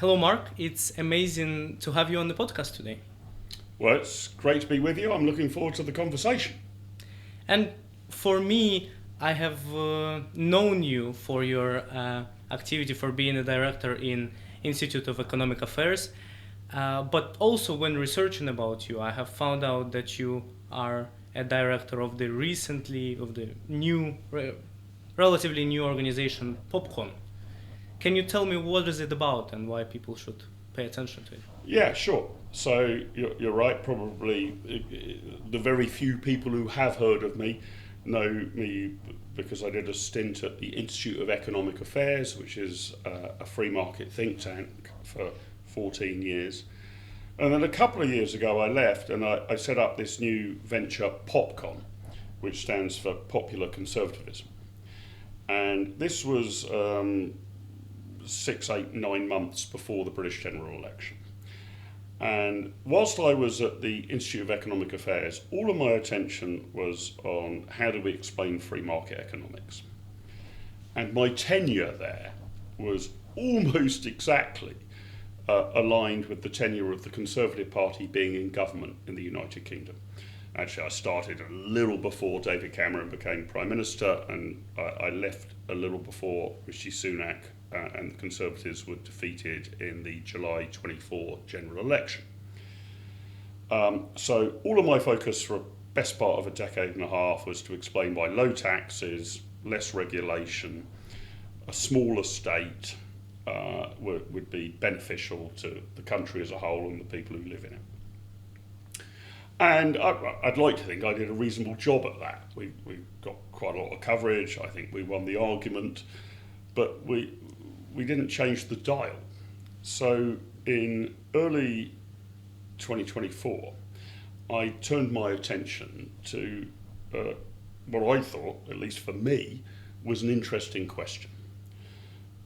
Hello, Mark. It's amazing to have you on the podcast today. Well, it's great to be with you. I'm looking forward to the conversation. And for me, I have known you for your activity for being a director in Institute of Economic Affairs. But also when researching about you, I have found out that you are a director of the relatively new organization, PopCon. Can you tell me what is it about and why people should pay attention to it? Yeah, sure. So you're right. Probably the very few people who have heard of me know me because I did a stint at the Institute of Economic Affairs, which is a free market think tank for 14 years. And then a couple of years ago I left and I set up this new venture, PopCon, which stands for Popular Conservatism. And this was 6, 8, 9 months before the British general election. And whilst I was at the Institute of Economic Affairs, all of my attention was on how do we explain free market economics. And my tenure there was almost exactly aligned with the tenure of the Conservative Party being in government in the United Kingdom. Actually, I started a little before David Cameron became Prime Minister, and I left a little before Rishi Sunak and the Conservatives were defeated in the July 24 general election. So all of my focus for the best part of a decade and a half was to explain why low taxes, less regulation, a smaller state would be beneficial to the country as a whole and the people who live in it. And I'd like to think I did a reasonable job at that. We got quite a lot of coverage. I think we won the argument, but we didn't change the dial. So in early 2024, I turned my attention to what I thought, at least for me, was an interesting question.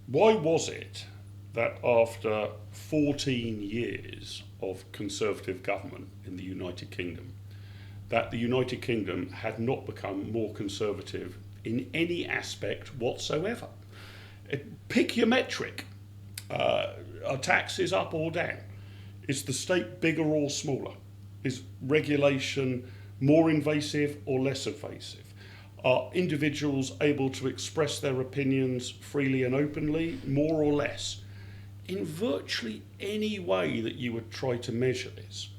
Why was it that after 14 years of Conservative government in the United Kingdom, that the United Kingdom had not become more conservative in any aspect whatsoever? Pick your metric. Are taxes up or down? Is the state bigger or smaller? Is regulation more invasive or less invasive? Are individuals able to express their opinions freely and openly, more or less? In virtually any way that you would try to measure this,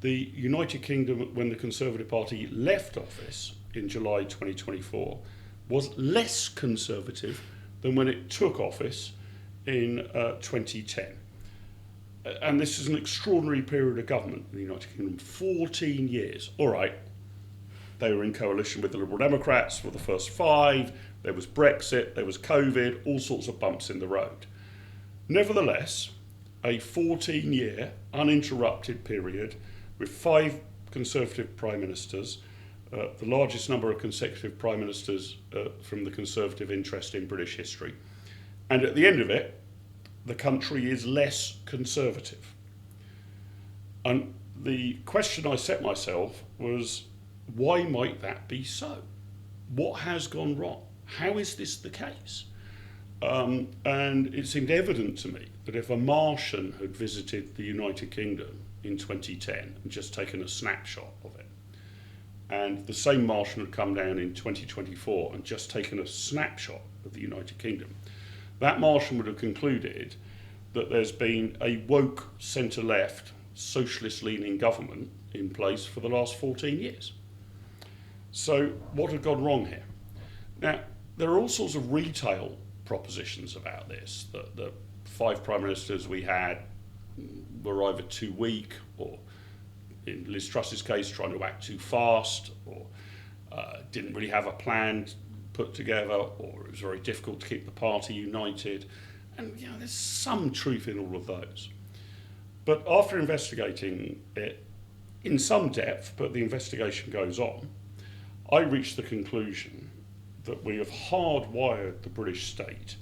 the United Kingdom, when the Conservative Party left office in July 2024, was less conservative than when it took office in 2010. And this is an extraordinary period of government in the United Kingdom, 14 years. All right, they were in coalition with the Liberal Democrats for the first 5, there was Brexit, there was COVID, all sorts of bumps in the road. Nevertheless, a 14-year uninterrupted period with 5 Conservative Prime Ministers, the largest number of consecutive Prime Ministers from the Conservative interest in British history. And at the end of it, the country is less conservative. And the question I set myself was, why might that be so? What has gone wrong? How is this the case? And it seemed evident to me that if a Martian had visited the United Kingdom in 2010 and just taken a snapshot of it, and the same Martian had come down in 2024 and just taken a snapshot of the United Kingdom, that Martian would have concluded that there's been a woke centre-left socialist-leaning government in place for the last 14 years. So what had gone wrong here? Now, there are all sorts of retail propositions about this. The 5 prime ministers we had were either too weak, or in Liz Truss's case, trying to act too fast, or didn't really have a plan put together, or it was very difficult to keep the party united. And there's some truth in all of those. But after investigating it in some depth, but the investigation goes on, I reached the conclusion that we have hardwired the British state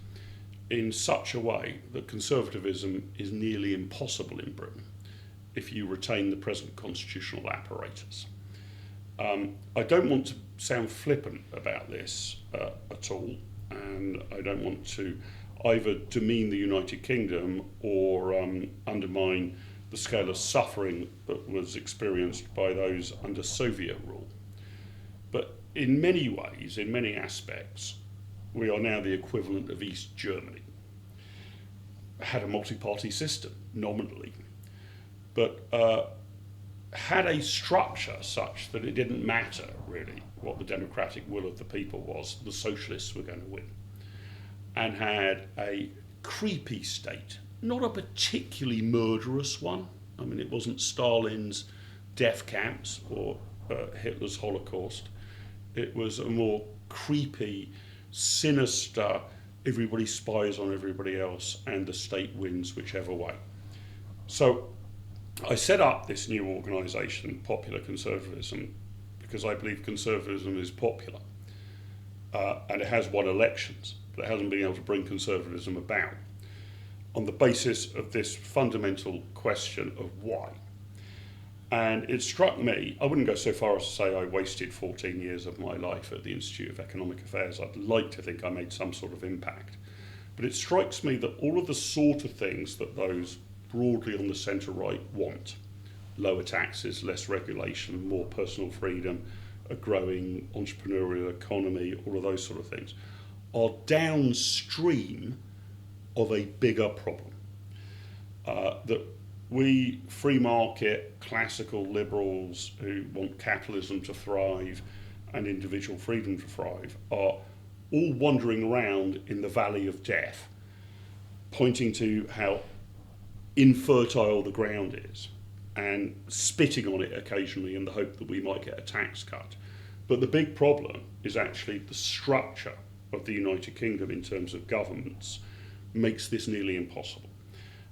in such a way that conservatism is nearly impossible in Britain if you retain the present constitutional apparatus. I don't want to sound flippant about this at all, and I don't want to either demean the United Kingdom or undermine the scale of suffering that was experienced by those under Soviet rule. But in many ways, in many aspects, we are now the equivalent of East Germany. Had a multi-party system, nominally, but had a structure such that it didn't matter, really, what the democratic will of the people was. The socialists were going to win. And had a creepy state, not a particularly murderous one. I mean, it wasn't Stalin's death camps or Hitler's Holocaust. It was a more creepy, sinister, everybody spies on everybody else and the state wins whichever way. So I set up this new organisation, Popular Conservatism, because I believe conservatism is popular. And it has won elections, but it hasn't been able to bring conservatism about on the basis of this fundamental question of why. And it struck me, I wouldn't go so far as to say I wasted 14 years of my life at the Institute of Economic Affairs. I'd like to think I made some sort of impact. But it strikes me that all of the sort of things that those broadly on the centre-right want, lower taxes, less regulation, more personal freedom, a growing entrepreneurial economy, all of those sort of things, are downstream of a bigger problem. That we free market, classical liberals who want capitalism to thrive and individual freedom to thrive are all wandering around in the valley of death, pointing to how infertile the ground is and spitting on it occasionally in the hope that we might get a tax cut. But the big problem is actually the structure of the United Kingdom in terms of governments makes this nearly impossible.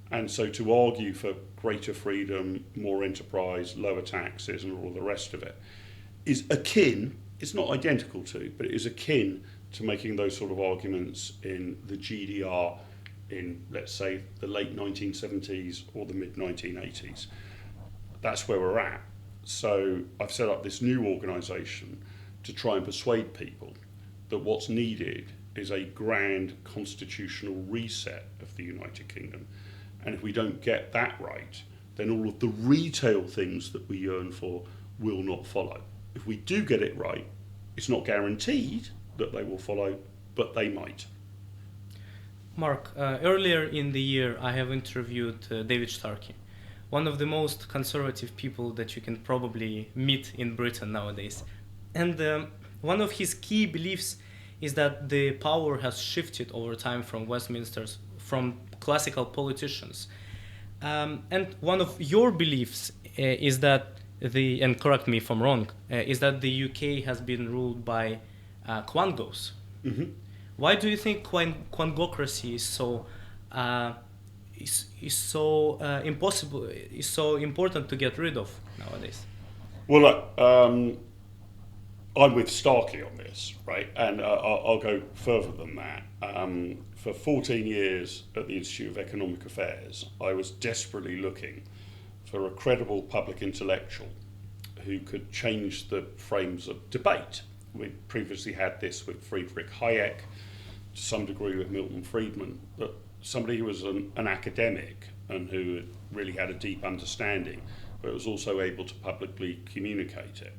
And so to argue for greater freedom, more enterprise, lower taxes and all the rest of it is akin, it's not identical to, but it is akin to making those sort of arguments in the GDR in, let's say, the late 1970s or the mid-1980s. That's where we're at. So I've set up this new organisation to try and persuade people that what's needed is a grand constitutional reset of the United Kingdom. And if we don't get that right, then all of the retail things that we yearn for will not follow. If we do get it right, it's not guaranteed that they will follow, but they might. Mark, earlier in the year, I have interviewed David Starkey, one of the most conservative people that you can probably meet in Britain nowadays. And one of his key beliefs is that the power has shifted over time from Westminster's, from classical politicians. And one of your beliefs is that and correct me if I'm wrong, is that the UK has been ruled by Quangos. Mm-hmm. Why do you think quangocracy is so important to get rid of nowadays? Well, look, I'm with Starkey on this, right? And I'll go further than that. For 14 years at the Institute of Economic Affairs, I was desperately looking for a credible public intellectual who could change the frames of debate. We'd previously had this with Friedrich Hayek, to some degree with Milton Friedman, but somebody who was an academic and who really had a deep understanding, but was also able to publicly communicate it.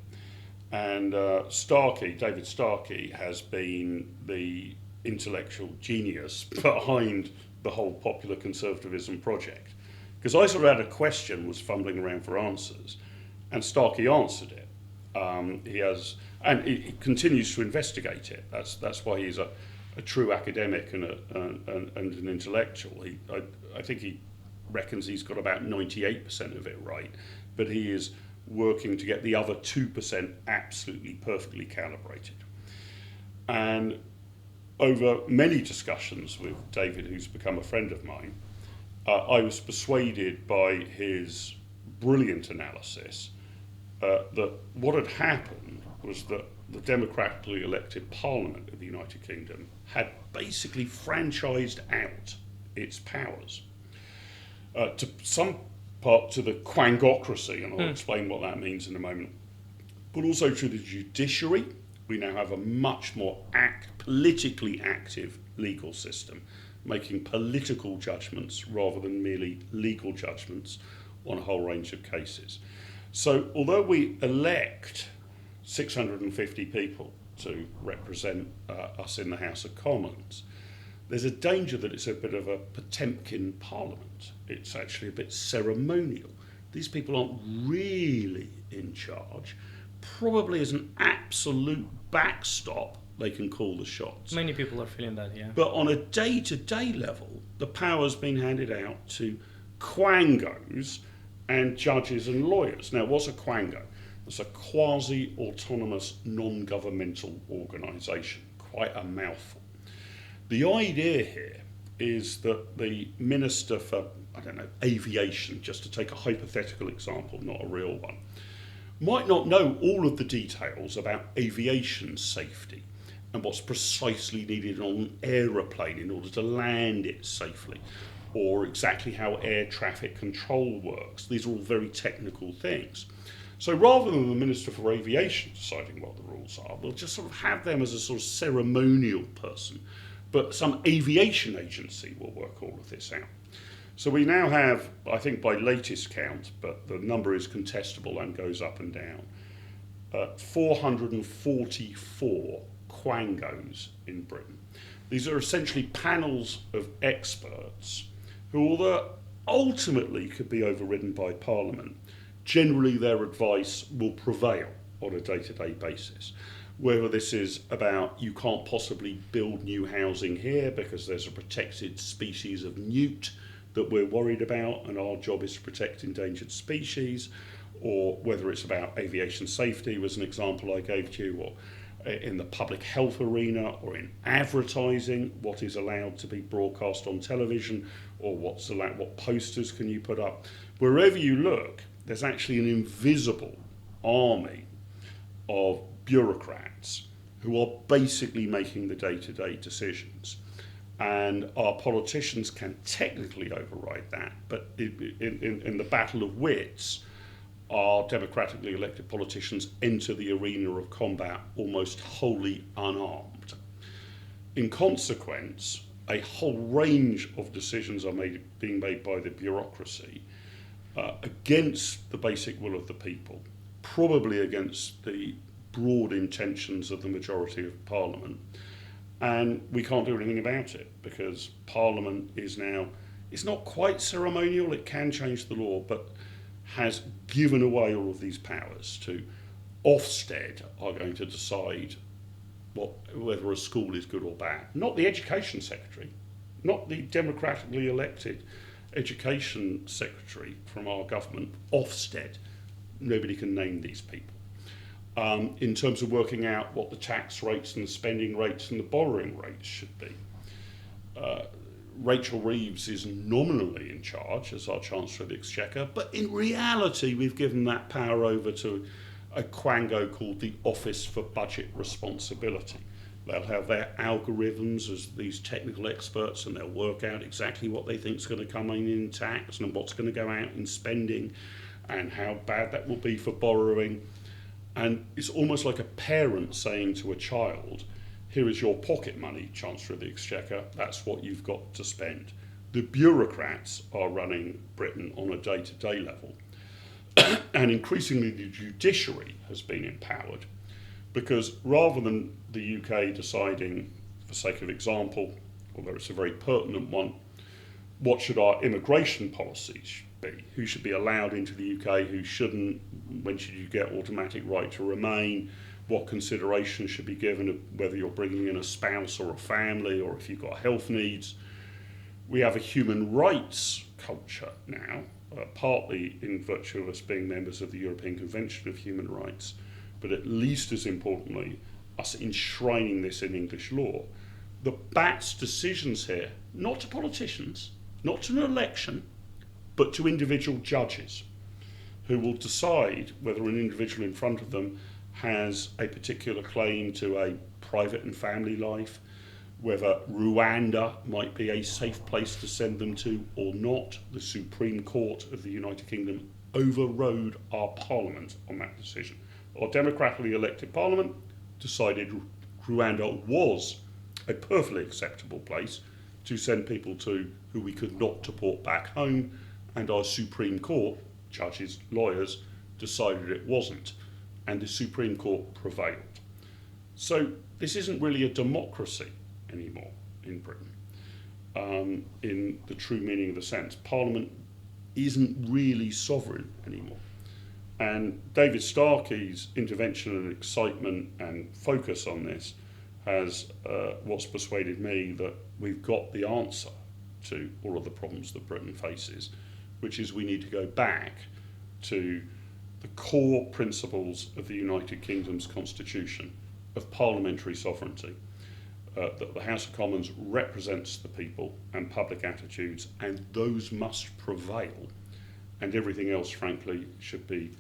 And David Starkey, has been the intellectual genius behind the whole Popular Conservatism project. Because I sort of had a question, was fumbling around for answers, and Starkey answered it. He continues to investigate it. That's why he's a true academic and an intellectual. I think he reckons he's got about 98% of it right, but he is working to get the other 2% absolutely perfectly calibrated. And over many discussions with David, who's become a friend of mine, I was persuaded by his brilliant analysis that what had happened was that the democratically elected Parliament of the United Kingdom had basically franchised out its powers to some part to the quangocracy, and I'll explain what that means in a moment, but also to the judiciary. We now have a much more politically active legal system, making political judgments rather than merely legal judgments on a whole range of cases. So although we elect 650 people to represent us in the House of Commons, there's a danger that it's a bit of a Potemkin parliament. It's actually a bit ceremonial. These people aren't really in charge. Probably as an absolute backstop, they can call the shots. Many people are feeling that, yeah. But on a day-to-day level, the power's been handed out to quangos and judges and lawyers. Now, what's a quango? It's a quasi-autonomous non-governmental organisation. Quite a mouthful. The idea here is that the Minister for, aviation, just to take a hypothetical example, not a real one, might not know all of the details about aviation safety and what's precisely needed on an aeroplane in order to land it safely, or exactly how air traffic control works. These are all very technical things. So rather than the Minister for Aviation deciding what the rules are, we'll just sort of have them as a sort of ceremonial person, but some aviation agency will work all of this out. So we now have, I think by latest count, but the number is contestable and goes up and down, 444 quangos in Britain. These are essentially panels of experts who, although ultimately could be overridden by Parliament, generally their advice will prevail on a day-to-day basis. Whether this is about you can't possibly build new housing here because there's a protected species of newt that we're worried about and our job is to protect endangered species, or whether it's about aviation safety was an example I gave to you, or in the public health arena, or in advertising, what is allowed to be broadcast on television, or what's allowed, what posters can you put up. Wherever you look, there's actually an invisible army of bureaucrats who are basically making the day-to-day decisions. And our politicians can technically override that, but in the battle of wits, our democratically elected politicians enter the arena of combat almost wholly unarmed. In consequence, a whole range of decisions are being made by the bureaucracy against the basic will of the people, probably against the broad intentions of the majority of Parliament. And we can't do anything about it because Parliament is now, it's not quite ceremonial, it can change the law, but has given away all of these powers to Ofsted are going to decide whether a school is good or bad. Not the Education Secretary, not the democratically elected Education Secretary from our government, Ofsted. Nobody can name these people. In terms of working out what the tax rates and the spending rates and the borrowing rates should be. Rachel Reeves is nominally in charge as our Chancellor of the Exchequer, but in reality we've given that power over to a quango called the Office for Budget Responsibility. They'll have their algorithms as these technical experts and they'll work out exactly what they think is going to come in tax and what's going to go out in spending and how bad that will be for borrowing. And it's almost like a parent saying to a child, here is your pocket money, Chancellor of the Exchequer, that's what you've got to spend. The bureaucrats are running Britain on a day-to-day level. And increasingly the judiciary has been empowered because rather than the UK deciding, for sake of example, although it's a very pertinent one, what should our immigration policies be? Who should be allowed into the UK, who shouldn't? When should you get automatic right to remain? What consideration should be given of whether you're bringing in a spouse or a family or if you've got health needs? We have a human rights culture now, partly in virtue of us being members of the European Convention of Human Rights, but at least as importantly, us enshrining this in English law. The BAT's decisions here, not to politicians, not to an election, but to individual judges who will decide whether an individual in front of them has a particular claim to a private and family life, whether Rwanda might be a safe place to send them to or not. The Supreme Court of the United Kingdom overrode our Parliament on that decision. Our democratically elected Parliament decided Rwanda was a perfectly acceptable place to send people to who we could not deport back home, and our Supreme Court, judges, lawyers, decided it wasn't, and the Supreme Court prevailed. So this isn't really a democracy anymore in Britain, in the true meaning of the sense. Parliament isn't really sovereign anymore. And David Starkey's intervention and excitement and focus on this has what's persuaded me that we've got the answer to all of the problems that Britain faces, which is we need to go back to the core principles of the United Kingdom's constitution of parliamentary sovereignty, that the House of Commons represents the people and public attitudes, and those must prevail, and everything else, frankly, should be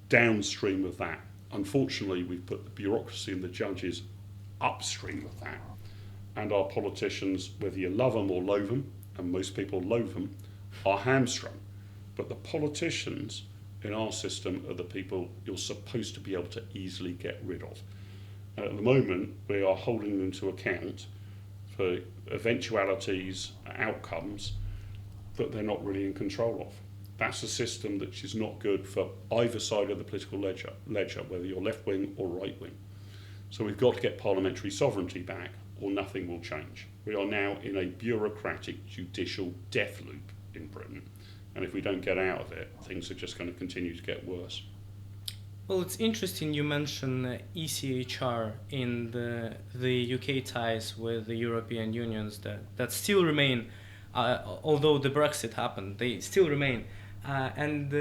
downstream of that. Unfortunately, we've put the bureaucracy and the judges upstream of that, and our politicians, whether you love them or loathe them, and most people loathe them, are hamstrung. But the politicians in our system are the people you're supposed to be able to easily get rid of. And at the moment, we are holding them to account for eventualities, outcomes that they're not really in control of. That's a system that is not good for either side of the political ledger, whether you're left wing or right wing. So we've got to get parliamentary sovereignty back, or nothing will change. We are now in a bureaucratic judicial death loop in Britain, and if we don't get out of it, things are just going to continue to get worse. Well, it's interesting you mention ECHR in the UK ties with the European unions that still remain, although the Brexit happened, they still remain. And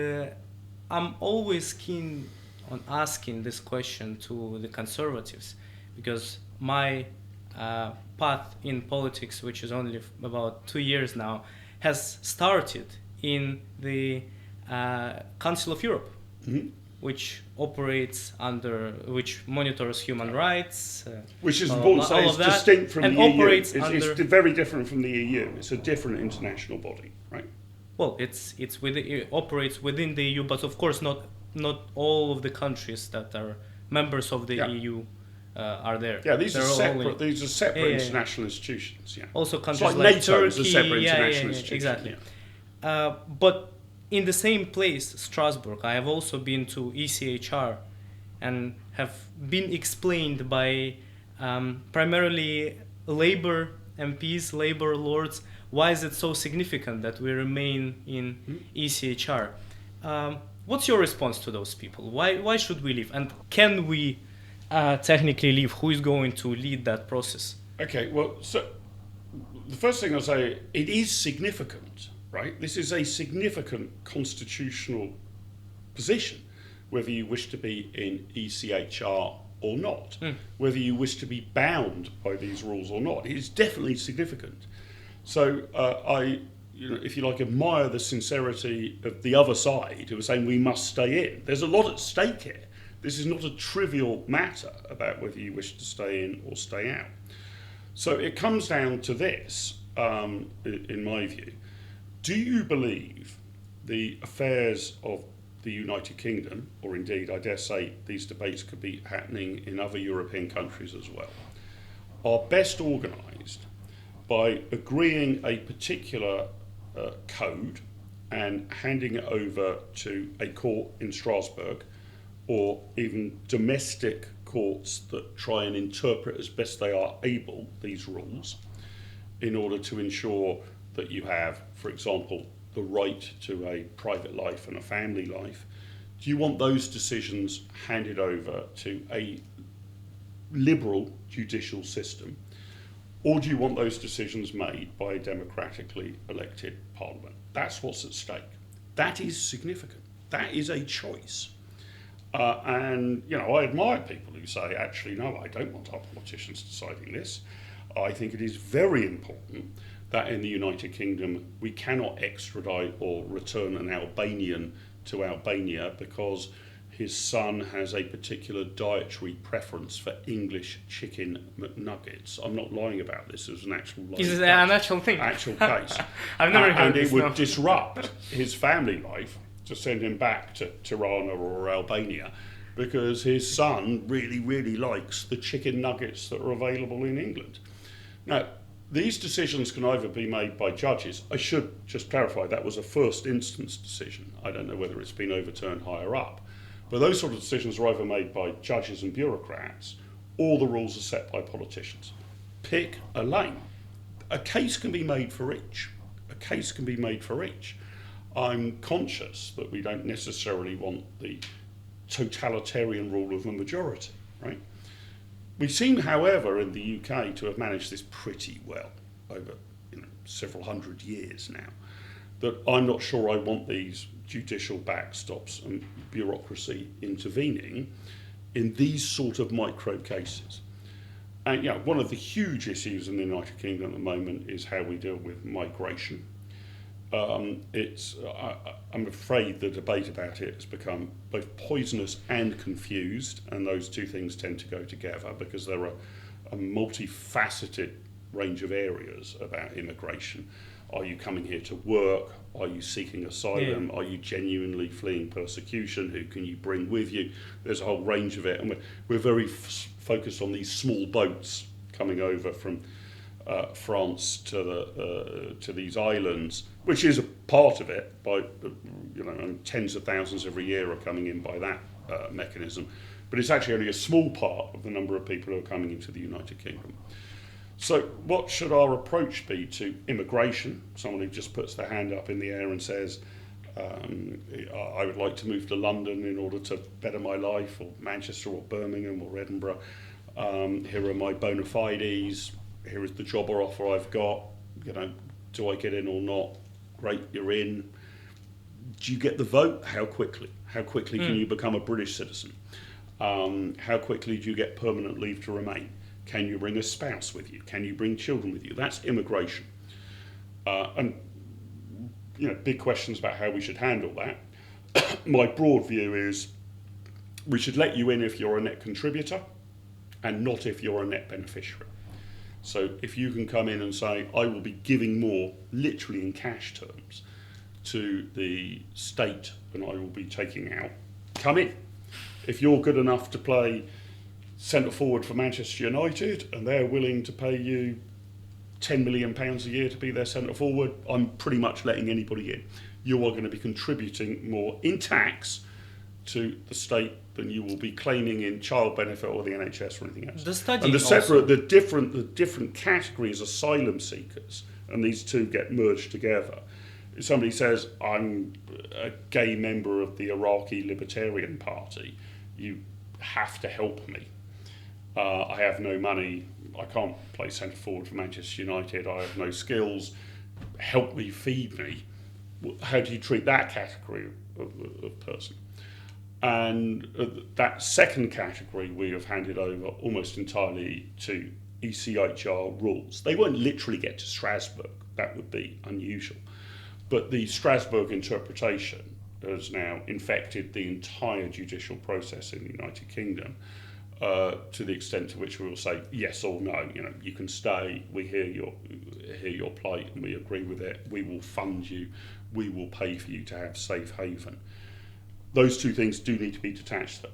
I'm always keen on asking this question to the Conservatives, because my path in politics, which is only about 2 years now, has started in the Council of Europe, Mm-hmm. which monitors human rights. Which is important to say, it's distinct from the EU. It's very different from the EU. It's a different international body, right? Well, it operates within the EU, but of course not all of the countries that are members of the EU are there. Yeah, these are separate international institutions. Yeah. Also, countries like NATO is a separate international institution. Exactly. Yeah. But in the same place, Strasbourg, I have also been to ECHR and have been explained by primarily Labour MPs, Labour lords, why is it so significant that we remain in ECHR? What's your response to those people? Why should we leave? And can we technically leave? Who is going to lead that process? Okay, well, so the first thing I'll say, it is significant, right? This is a significant constitutional position, whether you wish to be in ECHR or not, whether you wish to be bound by these rules or not. It is definitely significant. So I, if you like, admire the sincerity of the other side who are saying we must stay in. There's a lot at stake here. This is not a trivial matter about whether you wish to stay in or stay out. So it comes down to this, in my view. Do you believe the affairs of the United Kingdom, or indeed, I dare say, these debates could be happening in other European countries as well, are best organised by agreeing a particular code and handing it over to a court in Strasbourg, or even domestic courts that try and interpret as best they are able these rules, in order to ensure that you have, for example, the right to a private life and a family life? Do you want those decisions handed over to a liberal judicial system, or do you want those decisions made by a democratically elected parliament? That's what's at stake. That is significant. That is a choice. And, I admire people who say, actually, no, I don't want our politicians deciding this. I think it is very important that in the United Kingdom we cannot extradite or return an Albanian to Albania because his son has a particular dietary preference for English chicken McNuggets. I'm not lying about this. It was an actual Is it an actual thing? Actual case. I've never heard this. And it would no. disrupt his family life to send him back to Tirana or Albania, because his son really, really likes the chicken nuggets that are available in England. Now, These decisions can either be made by judges. I should just clarify that was a first instance decision. I don't know whether it's been overturned higher up. But those sort of decisions are either made by judges and bureaucrats, or the rules are set by politicians. Pick a lane. A case can be made for each. A case can be made for each. I'm conscious that we don't necessarily want the totalitarian rule of the majority, right? We seem, however, in the UK to have managed this pretty well over several hundred years now, that I'm not sure I want these judicial backstops and bureaucracy intervening in these sort of micro cases. And one of the huge issues in the United Kingdom at the moment is how we deal with migration. I'm afraid the debate about it has become both poisonous and confused, and those two things tend to go together because there are a multifaceted range of areas about immigration. Are you coming here to work? Are you seeking asylum? Are you genuinely fleeing persecution? Who can you bring with you? There's a whole range of it, and we're very focused on these small boats coming over from France to these islands, which is a part of it. By tens of thousands every year are coming in by that mechanism, but it's actually only a small part of the number of people who are coming into the United Kingdom. So what should our approach be to immigration? Someone who just puts their hand up in the air and says, I would like to move to London in order to better my life, or Manchester or Birmingham or Edinburgh. Here are my bona fides. Here is the job or offer I've got. Do I get in or not? Great, you're in. Do you get the vote? How quickly? How quickly can you become a British citizen? How quickly do you get permanent leave to remain? Can you bring a spouse with you? Can you bring children with you? That's immigration. And big questions about how we should handle that. My broad view is we should let you in if you're a net contributor and not if you're a net beneficiary. So if you can come in and say, I will be giving more, literally in cash terms, to the state than I will be taking out, come in. If you're good enough to play centre forward for Manchester United and they're willing to pay you £10 million a year to be their centre forward, I'm pretty much letting anybody in. You are going to be contributing more in tax to the state than you will be claiming in child benefit or the NHS or anything else. The different categories, asylum seekers, and these two get merged together. If somebody says, I'm a gay member of the Iraqi Libertarian Party, you have to help me. I have no money, I can't play centre forward for Manchester United, I have no skills, help me, feed me. How do you treat that category of person? And that second category we have handed over almost entirely to ECHR rules. They won't literally get to Strasbourg, that would be unusual. But the Strasbourg interpretation has now infected the entire judicial process in the United Kingdom, to the extent to which we will say yes or no. You can stay. We hear your plight and we agree with it. We will fund you. We will pay for you to have safe haven. Those two things do need to be detached.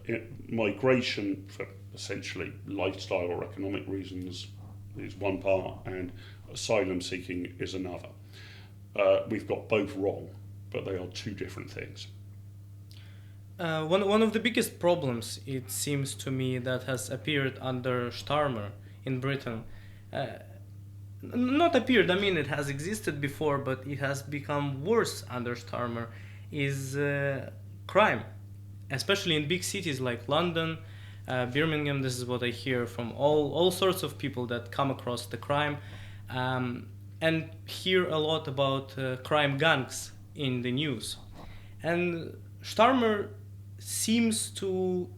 Migration for essentially lifestyle or economic reasons is one part, and asylum seeking is another. We've got both wrong, but they are two different things. One of the biggest problems, it seems to me, that has appeared under Starmer in Britain, not appeared, I mean it has existed before, but it has become worse under Starmer, is crime, especially in big cities like London, Birmingham. This is what I hear from all sorts of people that come across the crime, and hear a lot about crime gangs in the news. And Starmer seems to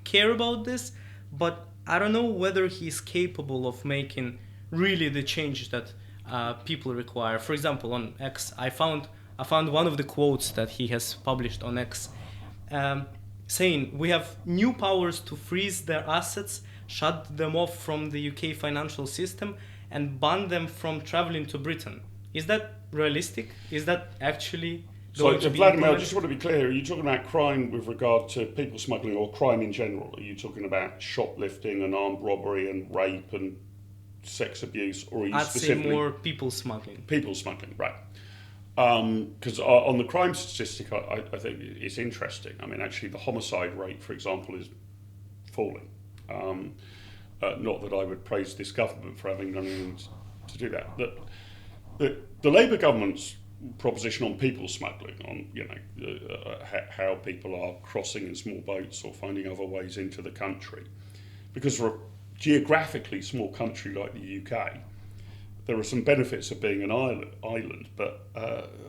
care about this, but I don't know whether he's capable of making really the change that people require. For example, on X, I found one of the quotes that he has published on X, saying, we have new powers to freeze their assets, shut them off from the UK financial system, and ban them from traveling to Britain. Is that realistic? Is that actually going to be Vladimir, I just want to be clear, are you talking about crime with regard to people smuggling or crime in general? Are you talking about shoplifting and armed robbery and rape and sex abuse, or are you I'd say specifically more people smuggling. people smuggling? Right. Because on the crime statistic, I think it's interesting. I mean, actually, the homicide rate, for example, is falling. Not that I would praise this government for having done anything to do that. The Labour government's proposition on people smuggling, on how people are crossing in small boats or finding other ways into the country, because for a geographically small country like the UK, there are some benefits of being an island, but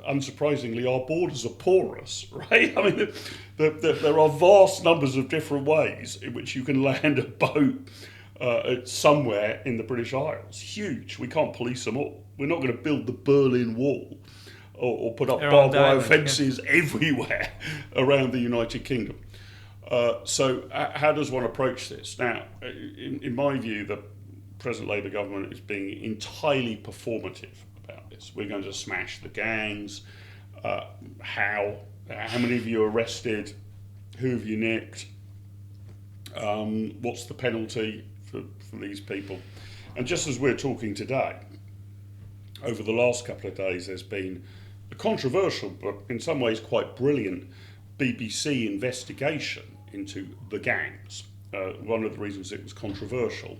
unsurprisingly, our borders are porous, right? I mean, there are vast numbers of different ways in which you can land a boat somewhere in the British Isles. Huge. We can't police them all. We're not going to build the Berlin Wall or put up barbed wire fences everywhere around the United Kingdom. So how does one approach this? Now, in my view, the present Labour government is being entirely performative about this. We're going to smash the gangs. How many of you are arrested? Who have you nicked? What's the penalty for these people? And just as we're talking today, over the last couple of days, there's been a controversial, but in some ways quite brilliant, BBC investigation into the gangs. One of the reasons it was controversial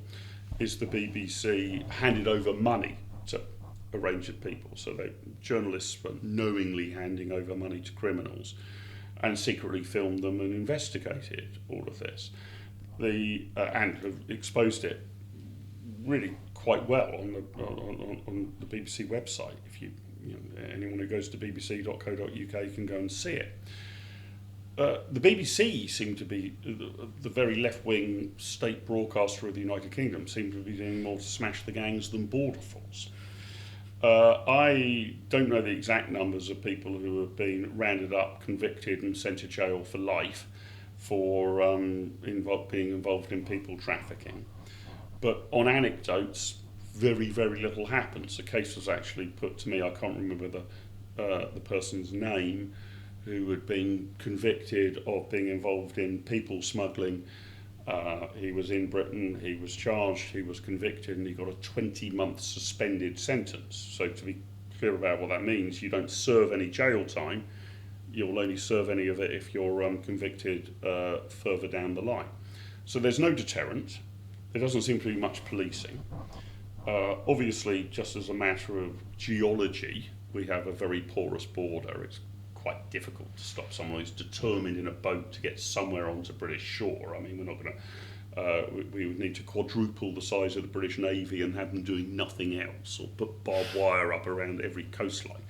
is the BBC handed over money to a range of people. So journalists were knowingly handing over money to criminals and secretly filmed them and investigated all of this. And have exposed it really quite well on the BBC website. If anyone who goes to bbc.co.uk can go and see it. The BBC seemed to be the very left-wing state broadcaster of the United Kingdom, seemed to be doing more to smash the gangs than Border Force. I don't know the exact numbers of people who have been rounded up, convicted and sent to jail for life for being involved in people trafficking. But on anecdotes, very, very little happens. A case was actually put to me, I can't remember the person's name, who had been convicted of being involved in people smuggling. He was in Britain, he was charged, he was convicted, and he got a 20-month suspended sentence. So to be clear about what that means, you don't serve any jail time, you'll only serve any of it if you're convicted further down the line. So there's no deterrent, there doesn't seem to be much policing. Obviously, just as a matter of geology, we have a very porous border. It's quite difficult to stop someone who's determined in a boat to get somewhere onto British shore. I mean, we're not going to. We would need to quadruple the size of the British Navy and have them doing nothing else, or put barbed wire up around every coastline.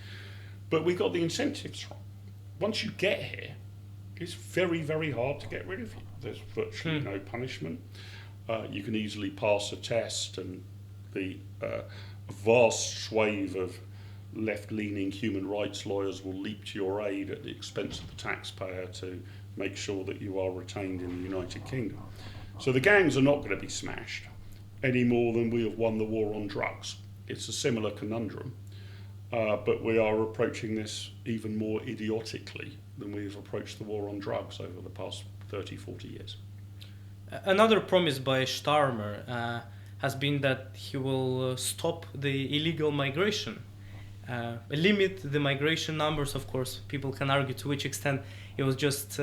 But we got the incentives wrong. Once you get here, it's very, very hard to get rid of you. There's virtually no punishment. You can easily pass a test, and the vast swathe of left-leaning human rights lawyers will leap to your aid at the expense of the taxpayer to make sure that you are retained in the United Kingdom. So the gangs are not going to be smashed any more than we have won the war on drugs. It's a similar conundrum, but we are approaching this even more idiotically than we've approached the war on drugs over the past 30, 40 years. Another promise by Starmer has been that he will stop the illegal migration. Limit the migration numbers. Of course, people can argue to which extent he was just,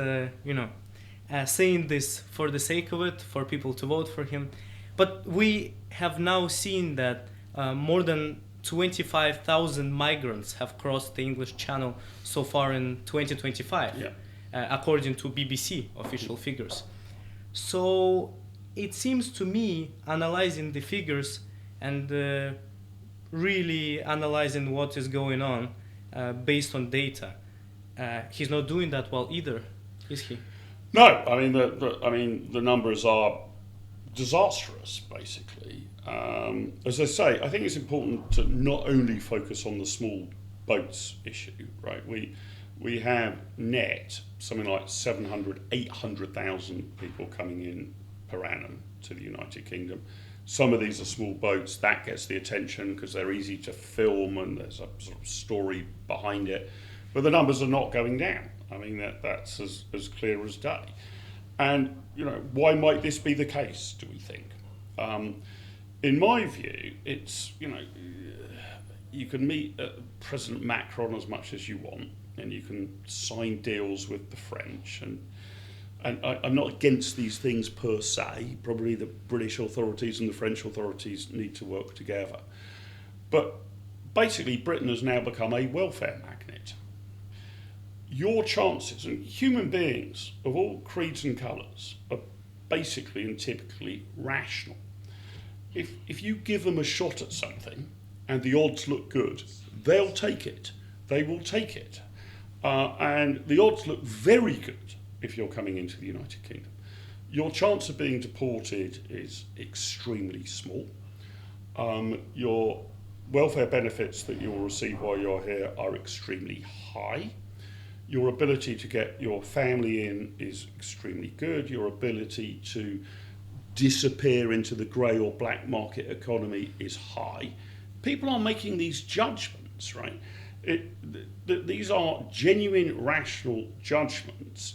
saying this for the sake of it, for people to vote for him. But we have now seen that more than 25,000 migrants have crossed the English Channel so far in 2025, according to BBC official figures. So it seems to me, analyzing the figures and really analyzing what is going on based on data, he's not doing that well either, is he? No, I mean the numbers are disastrous, basically. As I say, I think it's important to not only focus on the small boats issue, right? We have net something like 700, 800,000 people coming in per annum to the United Kingdom. Some of these are small boats. That gets the attention because they're easy to film and there's a sort of story behind it. But the numbers are not going down. I mean, that's as clear as day. And, why might this be the case, do we think? in my view, it's, you can meet President Macron as much as you want, and you can sign deals with the French, and I'm not against these things per se. Probably the British authorities and the French authorities need to work together. But basically, Britain has now become a welfare magnet. Your chances, and human beings of all creeds and colours, are basically and typically rational. If you give them a shot at something and the odds look good, they'll take it. They will take it. And the odds look very good if you're coming into the United Kingdom. Your chance of being deported is extremely small. Your welfare benefits that you'll receive while you're here are extremely high. Your ability to get your family in is extremely good. Your ability to disappear into the grey or black market economy is high. People are making these judgments, right? These are genuine, rational judgments,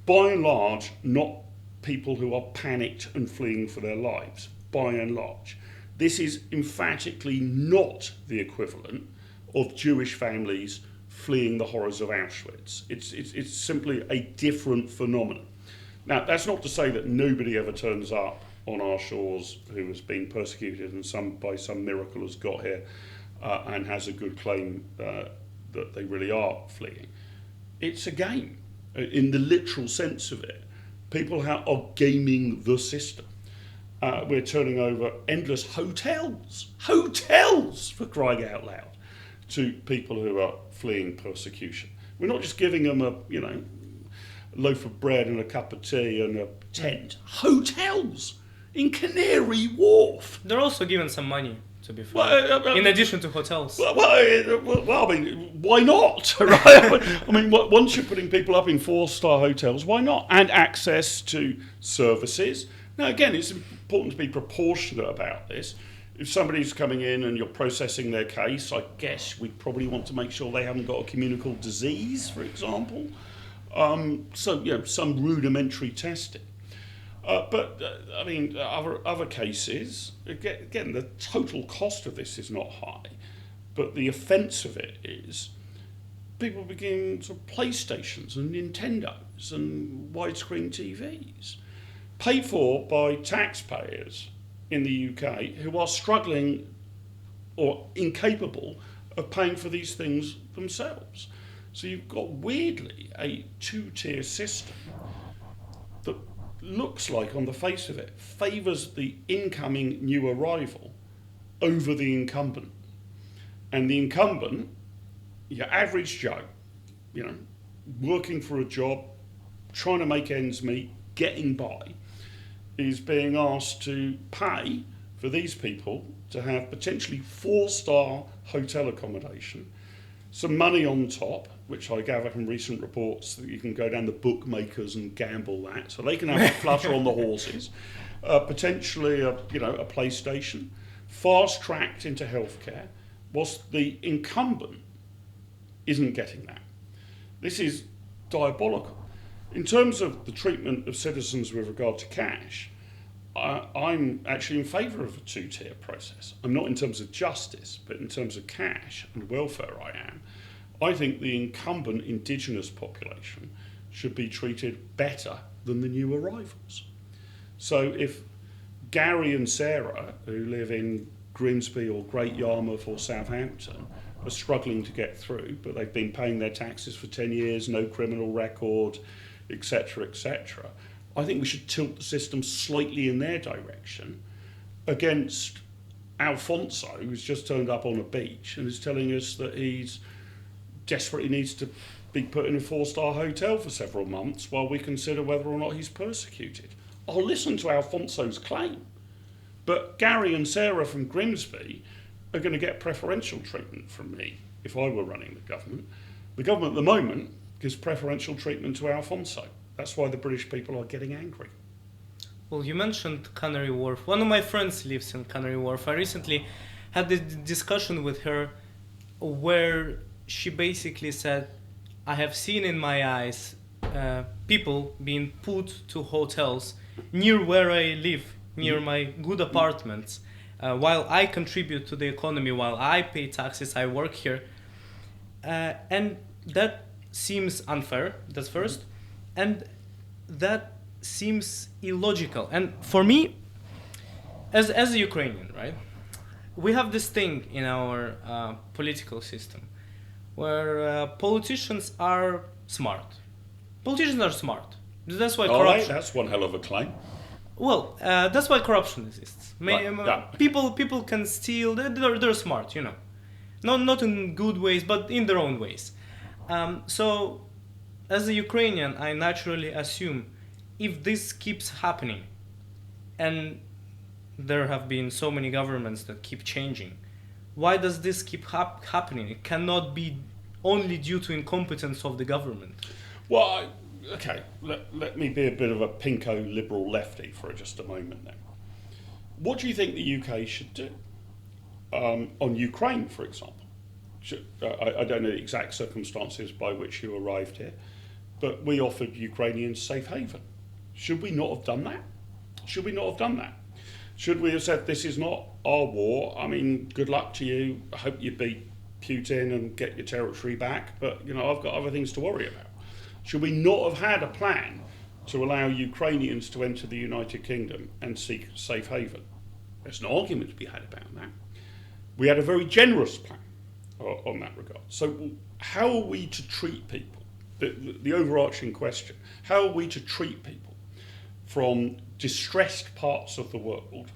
by and large, not people who are panicked and fleeing for their lives, by and large. This is emphatically not the equivalent of Jewish families fleeing the horrors of Auschwitz. It's simply a different phenomenon. Now, that's not to say that nobody ever turns up on our shores who has been persecuted and by some miracle has got here and has a good claim that they really are fleeing. It's a game, in the literal sense of it. People are gaming the system. We're turning over endless hotels, for crying out loud, to people who are fleeing persecution. We're not just giving them a loaf of bread and a cup of tea and a tent. Hotels in Canary Wharf. They're also given some money, to be fair, in addition to hotels. Well, I mean, why not? Right? I mean, once you're putting people up in 4-star hotels, why not? And access to services. Now, again, it's important to be proportionate about this. If somebody's coming in and you're processing their case, I guess we probably want to make sure they haven't got a communicable disease, for example. So, some rudimentary testing. But I mean, other cases, again, the total cost of this is not high, but the offence of it is people begin sort of PlayStations and Nintendos and widescreen TVs, paid for by taxpayers in the UK who are struggling or incapable of paying for these things themselves. So you've got, weirdly, a two-tier system that looks like, on the face of it, favours the incoming new arrival over the incumbent. And the incumbent, your average Joe, working for a job, trying to make ends meet, getting by, is being asked to pay for these people to have potentially 4-star hotel accommodation, some money on top, which I gather from recent reports that you can go down the bookmakers and gamble that, so they can have a flutter on the horses, potentially a PlayStation, fast-tracked into healthcare, whilst the incumbent isn't getting that. This is diabolical. In terms of the treatment of citizens with regard to cash, I'm actually in favour of a two-tier process. I'm not in terms of justice, but in terms of cash and welfare I am. I think the incumbent indigenous population should be treated better than the new arrivals. So if Gary and Sarah, who live in Grimsby or Great Yarmouth or Southampton, are struggling to get through, but they've been paying their taxes for 10 years, no criminal record, etc., etc., I think we should tilt the system slightly in their direction against Alfonso, who's just turned up on a beach and is telling us that he's desperately needs to be put in a 4-star hotel for several months while we consider whether or not he's persecuted. I'll listen to Alfonso's claim, but Gary and Sarah from Grimsby are going to get preferential treatment from me if I were running the government. The government at the moment gives preferential treatment to Alfonso. That's why the British people are getting angry. Well, you mentioned Canary Wharf. One of my friends lives in Canary Wharf. I recently had a discussion with her where she basically said, I have seen in my eyes people being put to hotels near where I live, near my good apartments. while I contribute to the economy, while I pay taxes, I work here, and that seems unfair. That's first, and that seems illogical. And for me, as a Ukrainian, right, we have this thing in our political system where politicians are smart. Politicians are smart. That's why All right, corruption. that's one hell of a claim. Well, that's why corruption exists. Right, yeah. People can steal. They're smart, you know, not in good ways, but in their own ways. So, as a Ukrainian, I naturally assume if this keeps happening, and there have been so many governments that keep changing, why does this keep happening? It cannot be only due to incompetence of the government. Well, okay, let me be a bit of a pinko liberal lefty for just a moment now. What do you think the UK should do on Ukraine, for example? I don't know the exact circumstances by which you arrived here, but we offered Ukrainians safe haven. Should we not have done that? Should we not have done that? Should we have said, this is not our war, I mean, good luck to you, I hope you beat Putin and get your territory back, but, you know, I've got other things to worry about. Should we not have had a plan to allow Ukrainians to enter the United Kingdom and seek safe haven? There's an argument to be had about that. We had a very generous plan on that regard. So how are we to treat people? The overarching question, how are we to treat people from distressed parts of the world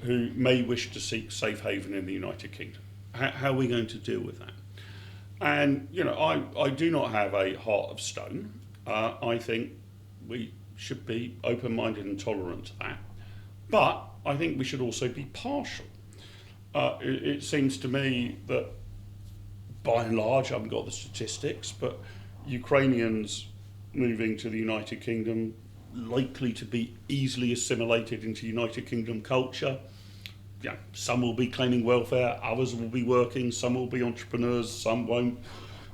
who may wish to seek safe haven in the United Kingdom? How are we going to deal with that? And, you know, I do not have a heart of stone. I think we should be open-minded and tolerant to that. But I think we should also be partial. It seems to me that, by and large, I haven't got the statistics, but Ukrainians moving to the United Kingdom likely to be easily assimilated into United Kingdom culture. Yeah, some will be claiming welfare, others will be working, some will be entrepreneurs, some won't.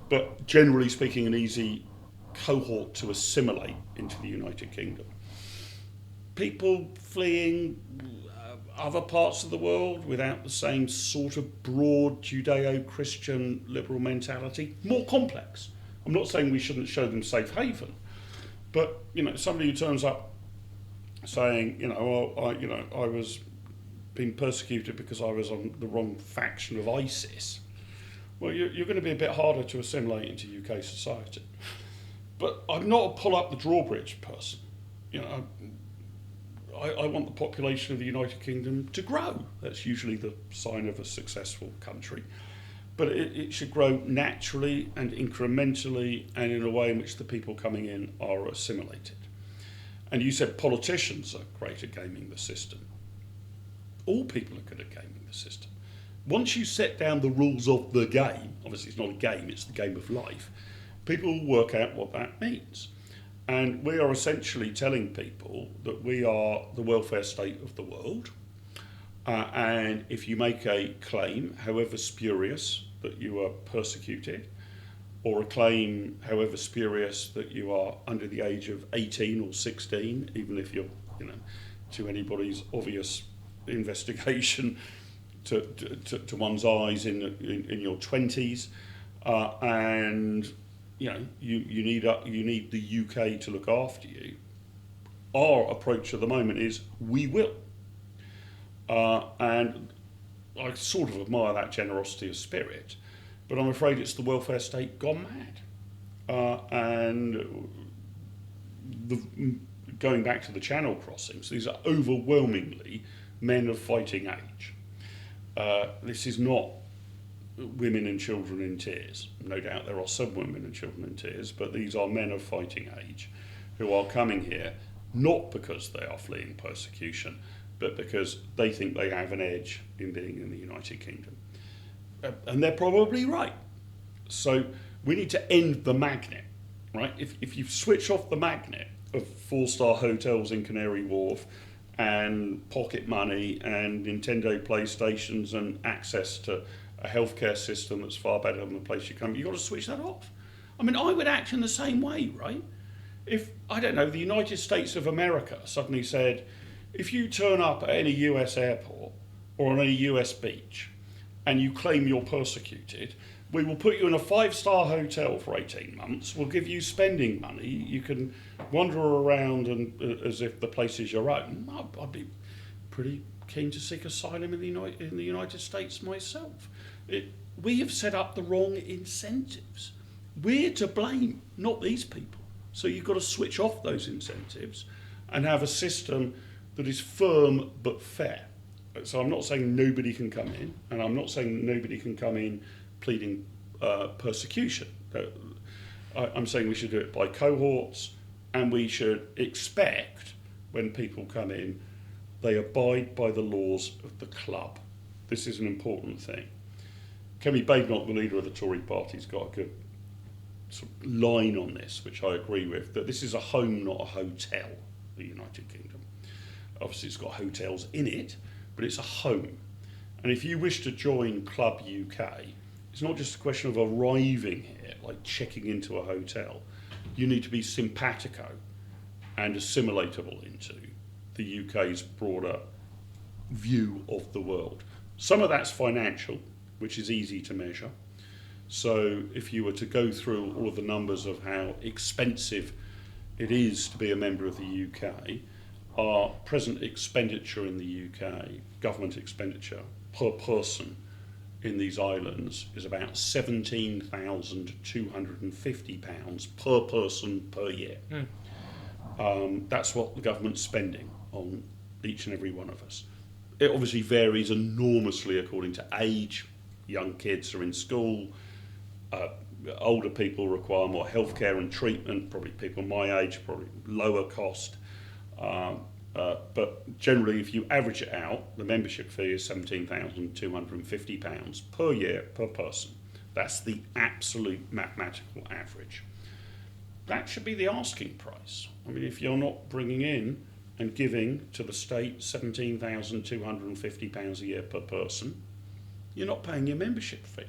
But generally speaking, an easy cohort to assimilate into the United Kingdom. People fleeing other parts of the world without the same sort of broad Judeo-Christian liberal mentality, more complex. I'm not saying we shouldn't show them safe haven, but, you know, somebody who turns up saying, you know, well, I was being persecuted because I was on the wrong faction of ISIS. Well, you're going to be a bit harder to assimilate into UK society. But I'm not a pull up the drawbridge person. You know, I want the population of the United Kingdom to grow. That's usually the sign of a successful country. But it should grow naturally and incrementally and in a way in which the people coming in are assimilated. And you said politicians are great at gaming the system. All people are good at gaming the system. Once you set down the rules of the game, obviously it's not a game, it's the game of life, people will work out what that means. And we are essentially telling people that we are the welfare state of the world. And if you make a claim, however spurious, that you are persecuted, or a claim, however spurious, that you are under the age of 18 or 16, even if you're, you know, to anybody's obvious investigation to one's eyes in your 20s, and you know you need the UK to look after you. Our approach at the moment is we will, and I sort of admire that generosity of spirit, but I'm afraid it's the welfare state gone mad, and going back to the Channel crossings, these are overwhelmingly men of fighting age. This is not women and children in tears. No doubt there are some women and children in tears, but these are men of fighting age who are coming here not because they are fleeing persecution, but because they think they have an edge in being in the United Kingdom. And they're probably right. So we need to end the magnet, right? If you switch off the magnet of 4-star hotels in Canary Wharf and pocket money and Nintendo PlayStations and access to a healthcare system that's far better than the place you come, you've got to switch that off. I mean, I would act in the same way, right? If, I don't know, the United States of America suddenly said, If you turn up at any US airport or on any US beach and you claim you're persecuted, we will put you in a 5-star hotel for 18 months. We'll give you spending money. You can wander around and as if the place is your own. I'd be pretty keen to seek asylum in the United States myself. We have set up the wrong incentives. We're to blame, not these people. So you've got to switch off those incentives and have a system that is firm but fair. So I'm not saying nobody can come in, and I'm not saying nobody can come in pleading persecution. I'm saying we should do it by cohorts, and we should expect when people come in, they abide by the laws of the club. This is an important thing. Kemi Badenoch, the leader of the Tory party, has got a good sort of line on this, which I agree with, that this is a home, not a hotel, the United Kingdom. Obviously, it's got hotels in it, but it's a home. And if you wish to join Club UK, it's not just a question of arriving here, like checking into a hotel. You need to be simpatico and assimilatable into the UK's broader view of the world. Some of that's financial, which is easy to measure. So if you were to go through all of the numbers of how expensive it is to be a member of the UK, our present expenditure in the UK, government expenditure per person in these islands, is about £17,250 per person per year. That's what the government's spending on each and every one of us. It obviously varies enormously according to age. Young kids are in school, older people require more healthcare and treatment, probably people my age, probably lower cost. But generally, if you average it out, the membership fee is £17,250 per year per person. That's the absolute mathematical average. That should be the asking price. I mean, if you're not bringing in and giving to the state £17,250 a year per person, you're not paying your membership fee.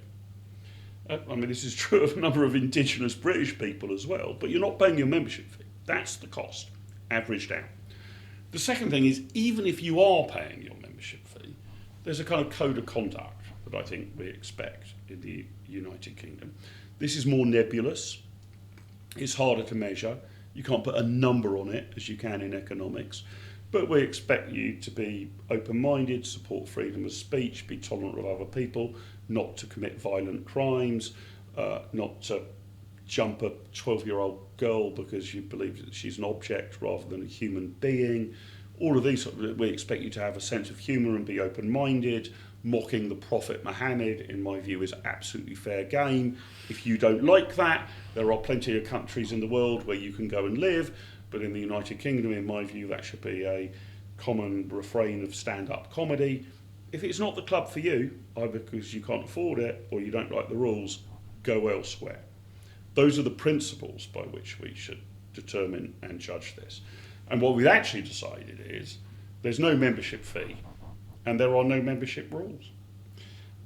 I mean, this is true of a number of indigenous British people as well, but you're not paying your membership fee. That's the cost, averaged out. The second thing is, even if you are paying your membership fee, there's a kind of code of conduct that I think we expect in the United Kingdom. This is more nebulous. It's harder to measure. You can't put a number on it as you can in economics. But we expect you to be open-minded, support freedom of speech, be tolerant of other people, not to commit violent crimes, not to jump a 12-year-old girl because you believe that she's an object rather than a human being. All of these, we expect you to have a sense of humour and be open-minded. Mocking the Prophet Muhammad, in my view, is absolutely fair game. If you don't like that, there are plenty of countries in the world where you can go and live, but in the United Kingdom, in my view, that should be a common refrain of stand-up comedy. If it's not the club for you, either because you can't afford it or you don't like the rules, go elsewhere. Those are the principles by which we should determine and judge this. And what we've actually decided is there's no membership fee and there are no membership rules.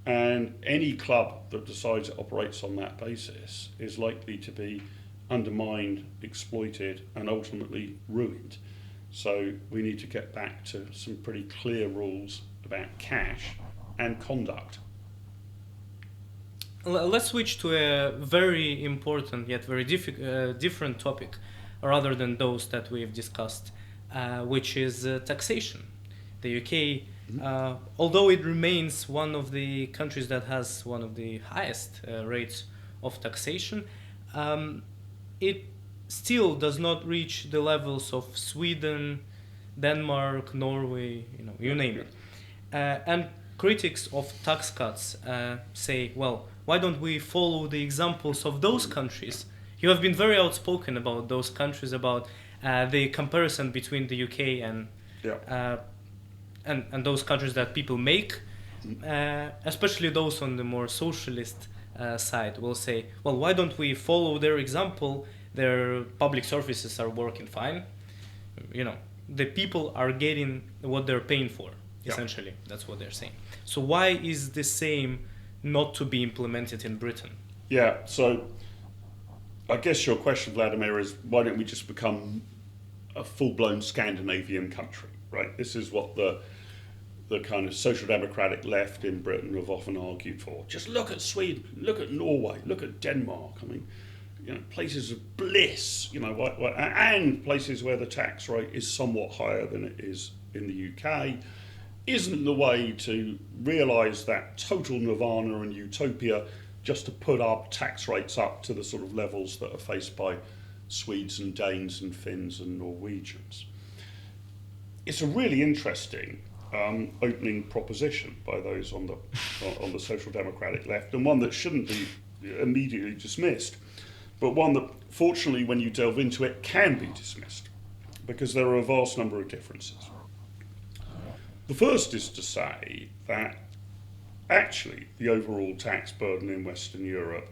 And any club that decides it operates on that basis is likely to be undermined, exploited, and ultimately ruined. So we need to get back to some pretty clear rules about cash and conduct. Let's switch to a very important yet very different topic, rather than those that we've discussed, which is taxation. The UK, although it remains one of the countries that has one of the highest rates of taxation, it still does not reach the levels of Sweden, Denmark, Norway, you name it. And critics of tax cuts say, well, why don't we follow the examples of those countries? You have been very outspoken about those countries, about the comparison between the UK and those countries that people make, especially those on the more socialist side will say, well, why don't we follow their example? Their public services are working fine. The people are getting what they're paying for, essentially. That's what they're saying. So why is the same not to be implemented in Britain? Yeah, so I guess your question, Vladimir, is why don't we just become a full-blown Scandinavian country? right? This is what the kind of social democratic left in Britain have often argued for. Just look at Sweden, look at Norway, look at Denmark. I mean, places of bliss, and places where the tax rate is somewhat higher than it is in the UK, isn't the way to realise that total nirvana and utopia, just to put our tax rates up to the sort of levels that are faced by Swedes and Danes and Finns and Norwegians. It's a really interesting opening proposition by those on the social democratic left, and one that shouldn't be immediately dismissed, but one that, fortunately, when you delve into it, can be dismissed, because there are a vast number of differences. The first is to say that actually the overall tax burden in Western Europe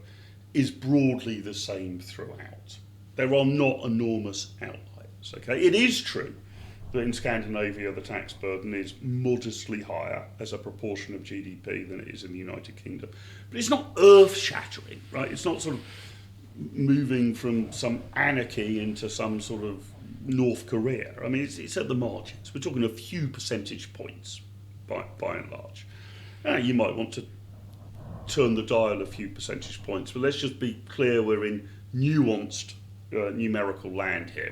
is broadly the same throughout. There are not enormous outliers. Okay, it is true that in Scandinavia the tax burden is modestly higher as a proportion of GDP than it is in the United Kingdom, but it's not earth-shattering, right? It's not sort of moving from some anarchy into some sort of North Korea. I mean, it's at the margins. We're talking a few percentage points by and large. You might want to turn the dial a few percentage points, but let's just be clear, we're in nuanced numerical land here.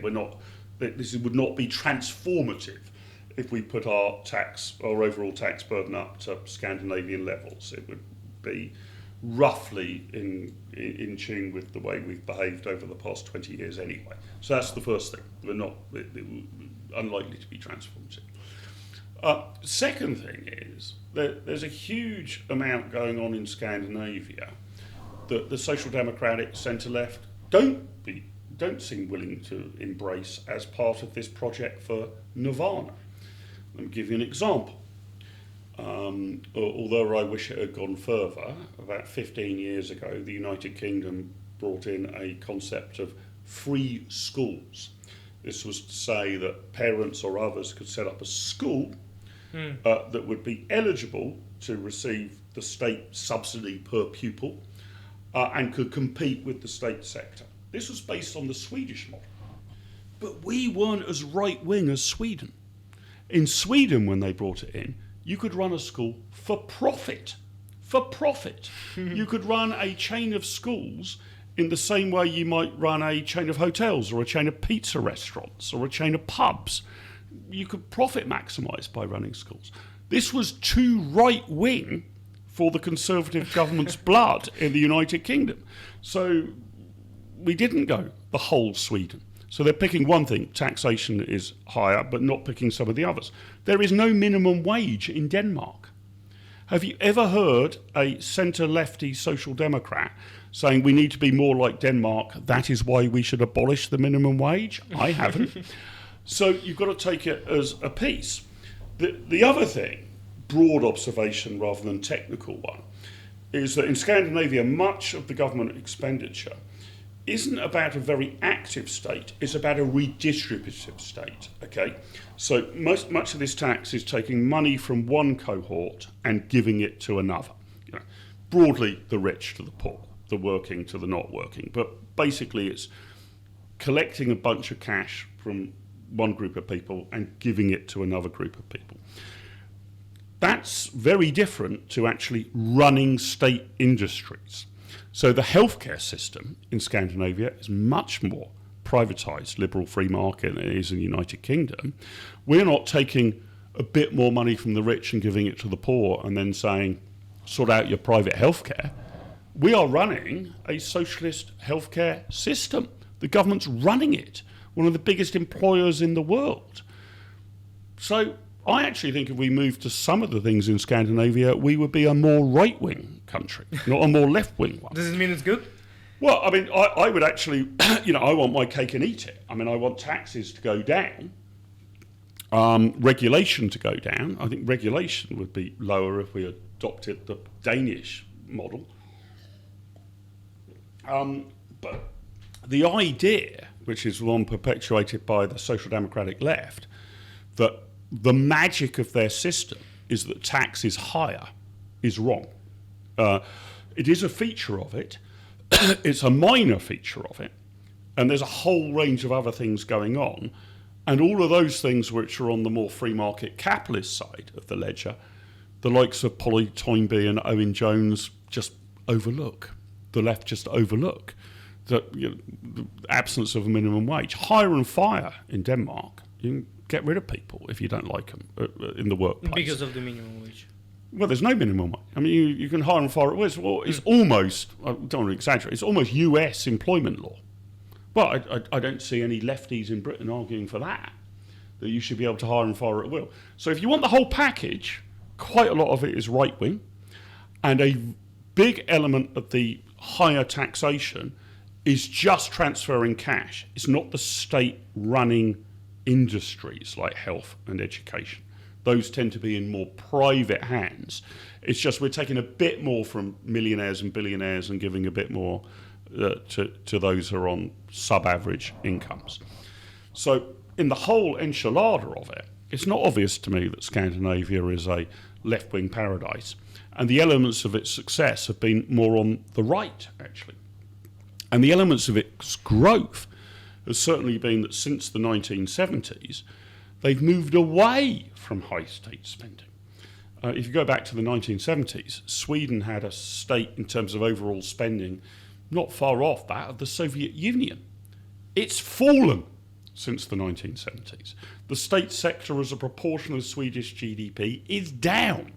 This would not be transformative if we put our overall tax burden up to Scandinavian levels. It would be roughly in tune with the way we've behaved over the past 20 years anyway. So that's the first thing. We're unlikely to be transformative. Second thing is that there's a huge amount going on in Scandinavia that the social democratic centre-left don't seem willing to embrace as part of this project for nirvana. Let me give you an example. Although I wish it had gone further, about 15 years ago, the United Kingdom brought in a concept of free schools. This was to say that parents or others could set up a school that would be eligible to receive the state subsidy per pupil and could compete with the state sector. This was based on the Swedish model. But we weren't as right-wing as Sweden. In Sweden, when they brought it in, you could run a school for profit. For profit. You could run a chain of schools in the same way you might run a chain of hotels or a chain of pizza restaurants or a chain of pubs. You could profit maximise by running schools. This was too right-wing for the Conservative government's blood in the United Kingdom. So we didn't go the whole Sweden. So they're picking one thing, taxation is higher, but not picking some of the others. There is no minimum wage in Denmark. Have you ever heard a centre-lefty social democrat saying we need to be more like Denmark, that is why we should abolish the minimum wage? I haven't. So you've got to take it as a piece. The other thing, broad observation rather than technical one, is that in Scandinavia, much of the government expenditure isn't about a very active state, it's about a redistributive state, okay? So much of this tax is taking money from one cohort and giving it to another. Broadly, the rich to the poor, the working to the not working, but basically it's collecting a bunch of cash from one group of people and giving it to another group of people. That's very different to actually running state industries. So the healthcare system in Scandinavia is much more privatised, liberal free market than it is in the United Kingdom. We're not taking a bit more money from the rich and giving it to the poor and then saying, sort out your private healthcare. We are running a socialist healthcare system. The government's running it, one of the biggest employers in the world. So I actually think if we moved to some of the things in Scandinavia, we would be a more right-wing country, not a more left-wing one. Does it mean it's good? Well, I mean, I would actually, I want my cake and eat it. I mean, I want taxes to go down, regulation to go down. I think regulation would be lower if we adopted the Danish model. But the idea, which is one perpetuated by the social democratic left, that the magic of their system is that tax is higher, is wrong. It is a feature of it. It's a minor feature of it. And there's a whole range of other things going on. And all of those things which are on the more free market capitalist side of the ledger, the likes of Polly Toynbee and Owen Jones just overlook. The left just overlook the absence of a minimum wage. Hire and fire in Denmark. You can get rid of people if you don't like them in the workplace. Because of the minimum wage. Well, there's no minimum wage. I mean, you can hire and fire. It's almost, I don't want to exaggerate, it's almost US employment law. Well, I don't see any lefties in Britain arguing for that you should be able to hire and fire at will. So if you want the whole package, quite a lot of it is right-wing, and a big element of the higher taxation is just transferring cash. It's not the state running industries like health and education. Those tend to be in more private hands. It's just we're taking a bit more from millionaires and billionaires and giving a bit more to those who are on sub-average incomes. So in the whole enchilada of it, it's not obvious to me that Scandinavia is a left-wing paradise. And the elements of its success have been more on the right, actually. And the elements of its growth has certainly been that since the 1970s, they've moved away from high state spending. If you go back to the 1970s, Sweden had a state in terms of overall spending not far off that of the Soviet Union. It's fallen since the 1970s. The state sector as a proportion of Swedish GDP is down.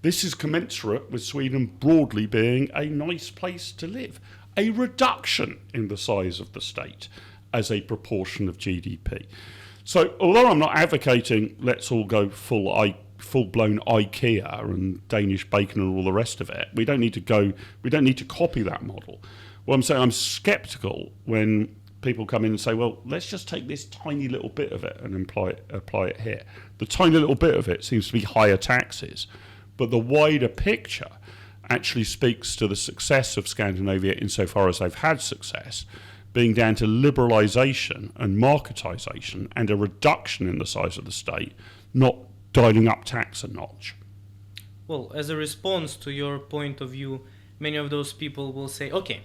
This is commensurate with Sweden broadly being a nice place to live. A reduction in the size of the state as a proportion of GDP. So although I'm not advocating let's all go full-blown IKEA and Danish bacon and all the rest of it, we don't need to copy that model. Well, I'm saying I'm sceptical when people come in and say, well, let's just take this tiny little bit of it and apply it here. The tiny little bit of it seems to be higher taxes, but the wider picture actually speaks to the success of Scandinavia insofar as they've had success, being down to liberalisation and marketisation and a reduction in the size of the state, not dialing up tax a notch. Well, as a response to your point of view, many of those people will say, okay,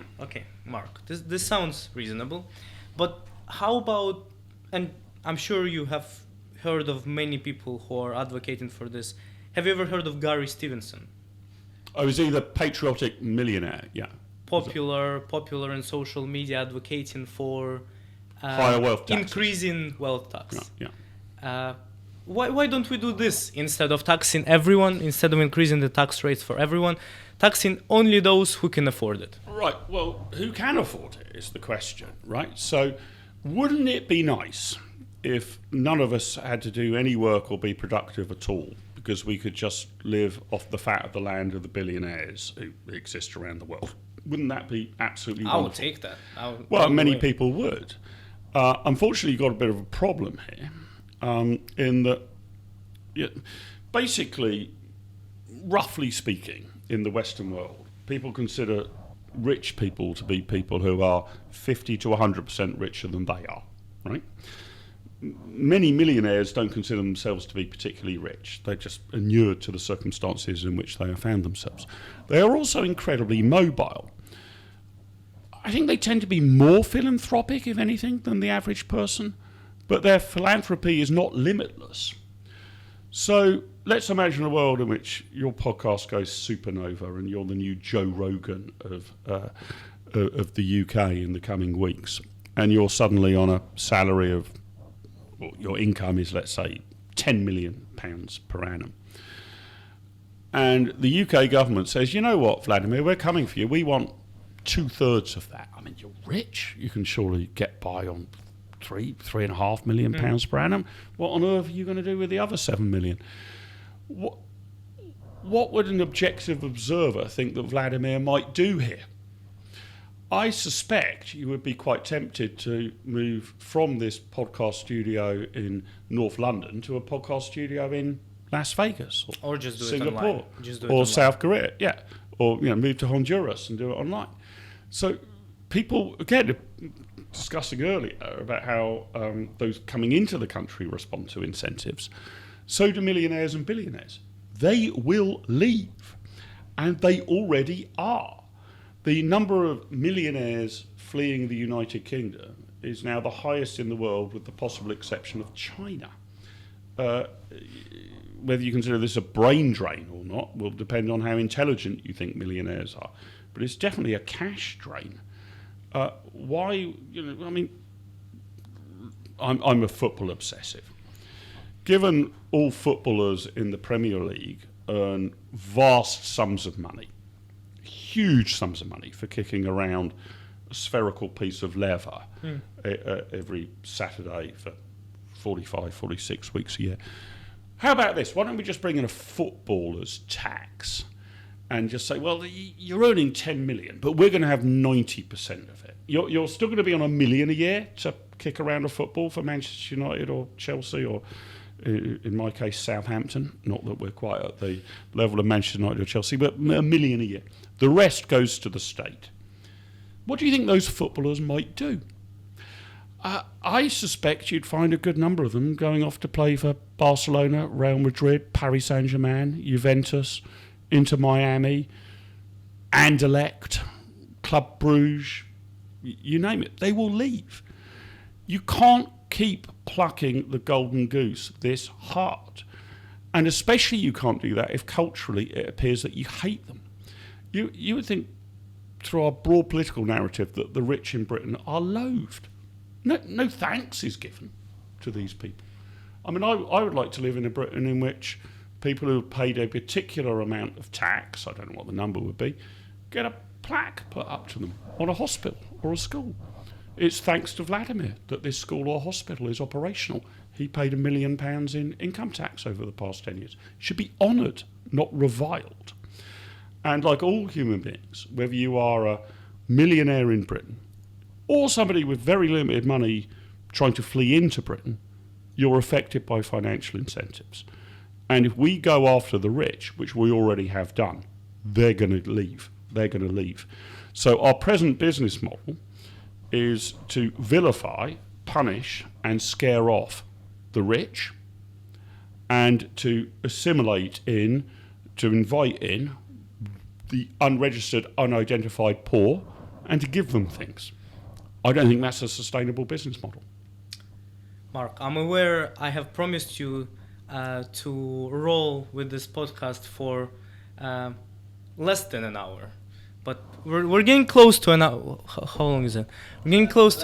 Mark, this sounds reasonable, but how about, and I'm sure you have heard of many people who are advocating for this. Have you ever heard of Gary Stevenson? Oh, is he the patriotic millionaire? Yeah. Popular in social media advocating for higher wealth taxes. Increasing wealth tax. Yeah. Why don't we do this instead of taxing everyone, instead of increasing the tax rates for everyone, taxing only those who can afford it? Right, well, who can afford it is the question, right? So wouldn't it be nice if none of us had to do any work or be productive at all, because we could just live off the fat of the land of the billionaires who exist around the world? Wouldn't that be absolutely wonderful? I would take that. Well, many people would. Unfortunately, you've got a bit of a problem here. In that, basically, roughly speaking, in the Western world, people consider rich people to be people who are 50 to 100% richer than they are, right? Many millionaires don't consider themselves to be particularly rich. They're just inured to the circumstances in which they have found themselves. They are also incredibly mobile. I think they tend to be more philanthropic, if anything, than the average person, but their philanthropy is not limitless. So let's imagine a world in which your podcast goes supernova and you're the new Joe Rogan of the UK in the coming weeks, and you're suddenly on a salary of, well, your income is, let's say, £10 million per annum. And the UK government says, you know what, Vladimir, we're coming for you. We want 2/3 of that. I mean, you're rich. You can surely get by on £3.5 million per annum. What on earth are you going to do with the other 7 million? What would an objective observer think that Vladimir might do here? I suspect you would be quite tempted to move from this podcast studio in North London to a podcast studio in Las Vegas or just do Singapore it or South Korea, or move to Honduras and do it online. So people, again, discussing earlier about how those coming into the country respond to incentives. So do millionaires and billionaires. They will leave, and they already are. The number of millionaires fleeing the United Kingdom is now the highest in the world, with the possible exception of China. Whether you consider this a brain drain or not will depend on how intelligent you think millionaires are. But it's definitely a cash drain. Why? I mean, I'm a football obsessive. Given all footballers in the Premier League earn vast sums of money, huge sums of money for kicking around a spherical piece of leather every Saturday for 45, 46 weeks a year. How about this? Why don't we just bring in a footballer's tax and just say, well, you're earning 10 million, but we're going to have 90% of it. You're still going to be on $1 million a year to kick around a football for Manchester United or Chelsea or, in my case, Southampton. Not that we're quite at the level of Manchester United or Chelsea, but $1 million a year. The rest goes to the state. What do you think those footballers might do? I suspect you'd find a good number of them going off to play for Barcelona, Real Madrid, Paris Saint-Germain, Juventus, Inter Miami, Anderlecht, Club Bruges, you name it. They will leave. You can't keep plucking the golden goose this hard. And especially you can't do that if culturally it appears that you hate them. You would think through our broad political narrative that the rich in Britain are loathed. No thanks is given to these people. I mean, I would like to live in a Britain in which people who have paid a particular amount of tax, I don't know what the number would be, get a plaque put up to them on a hospital or a school. It's thanks to Vladimir that this school or hospital is operational. He paid £1 million in income tax over the past 10 years. He should be honoured, not reviled. And like all human beings, whether you are a millionaire in Britain or somebody with very limited money trying to flee into Britain, you're affected by financial incentives. And if we go after the rich, which we already have done, they're going to leave. They're going to leave. So our present business model is to vilify, punish, and scare off the rich, and to assimilate in, to invite in the unregistered, unidentified poor, and to give them things. I don't think that's a sustainable business model. Mark, I'm aware I have promised you to roll with this podcast for less than an hour, but we're getting close to an hour. How long is it? We're getting close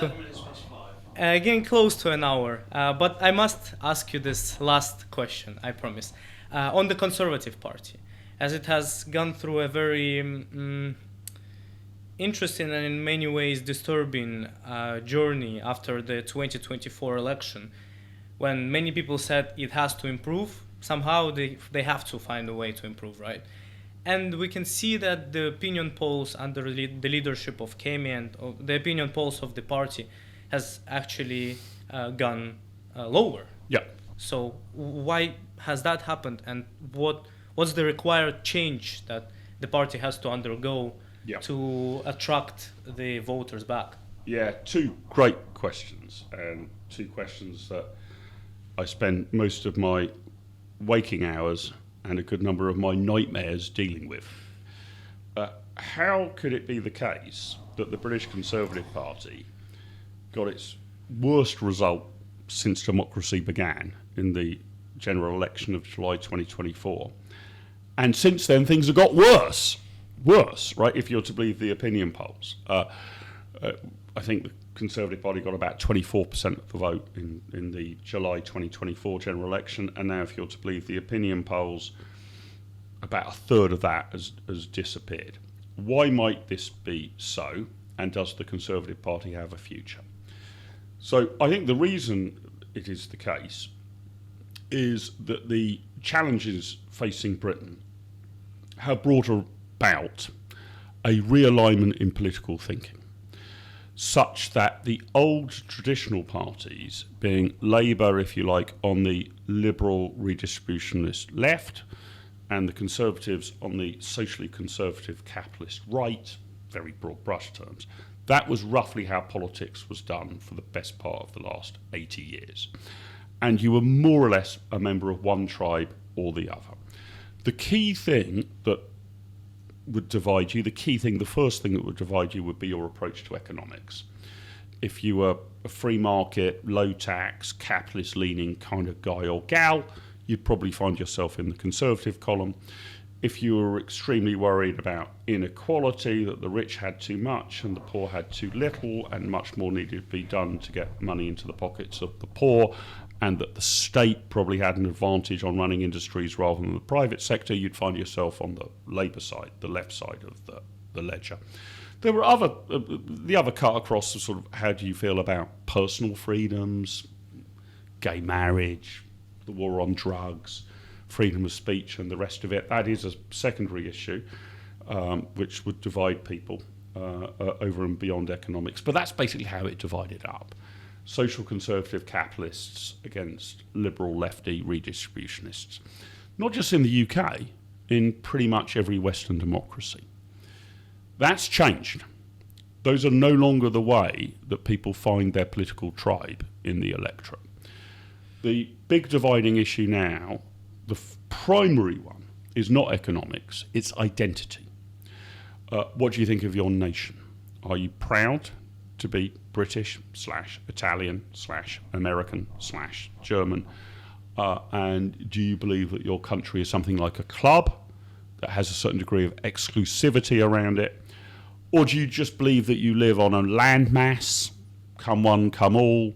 to an hour. But I must ask you this last question. I promise. On the Conservative Party, as it has gone through a very interesting and in many ways disturbing journey after the 2024 election, when many people said it has to improve, somehow they have to find a way to improve, right? And we can see that the opinion polls under the leadership of Kemi and the opinion polls of the party has actually gone lower. Yeah. So why has that happened, and what's the required change that the party has to undergo to attract the voters back? Yeah, two great questions, and two questions that I spend most of my waking hours and a good number of my nightmares dealing with. How could it be the case that the British Conservative Party got its worst result since democracy began in the general election of July 2024, and since then things have got worse, right, if you're to believe the opinion polls? I think the Conservative Party got about 24% of the vote in the July 2024 general election, and now, if you're to believe the opinion polls, about a third of that has disappeared. Why might this be so, and does the Conservative Party have a future? So I think the reason it is the case is that the challenges facing Britain have brought about a realignment in political thinking, such that the old traditional parties, being Labour, if you like, on the liberal redistributionist left, and the Conservatives on the socially conservative capitalist right, very broad brush terms, that was roughly how politics was done for the best part of the last 80 years. And you were more or less a member of one tribe or the other. The key thing that would divide you, the first thing that would divide you would be your approach to economics. if you were a free market, low tax, capitalist leaning kind of guy or gal, you'd probably find yourself in the Conservative column. If you were extremely worried about inequality, that the rich had too much and the poor had too little, and much more needed to be done to get money into the pockets of the poor, and that the state probably had an advantage on running industries rather than the private sector, you'd find yourself on the Labour side, the left side of the ledger. There were the other cut across the sort of how do you feel about personal freedoms, gay marriage, the war on drugs, freedom of speech and the rest of it. That is a secondary issue which would divide people over and beyond economics. But that's basically how it divided up. Social conservative capitalists against liberal lefty redistributionists. Not just in the UK, in pretty much every Western democracy. That's changed. Those are no longer the way that people find their political tribe in the electorate. The big dividing issue now, the primary one, is not economics, it's identity. What do you think of your nation? Are you proud to be British / Italian / American / German? And do you believe that your country is something like a club that has a certain degree of exclusivity around it? Or do you just believe that you live on a landmass, come one, come all?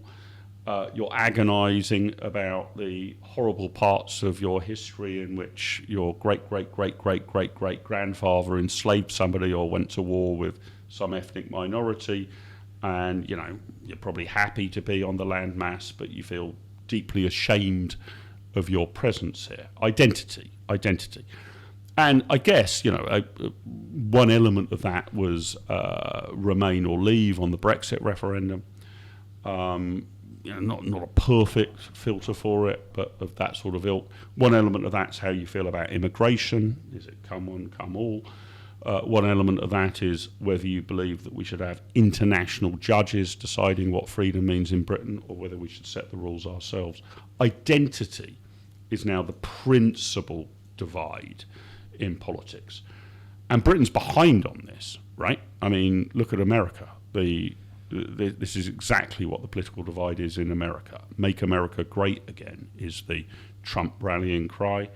You're agonising about the horrible parts of your history in which your great-great-great-great-great-great-grandfather enslaved somebody or went to war with some ethnic minority, and you're probably happy to be on the landmass, but you feel deeply ashamed of your presence here. Identity. And I guess, one element of that was remain or leave on the Brexit referendum. Not a perfect filter for it, but of that sort of ilk. One element of that's how you feel about immigration. Is it come one, come all? One element of that is whether you believe that we should have international judges deciding what freedom means in Britain, or whether we should set the rules ourselves. Identity is now the principal divide in politics. And Britain's behind on this, right? I mean, look at America. This is exactly what the political divide is in America. Make America great again is the Trump rallying cry.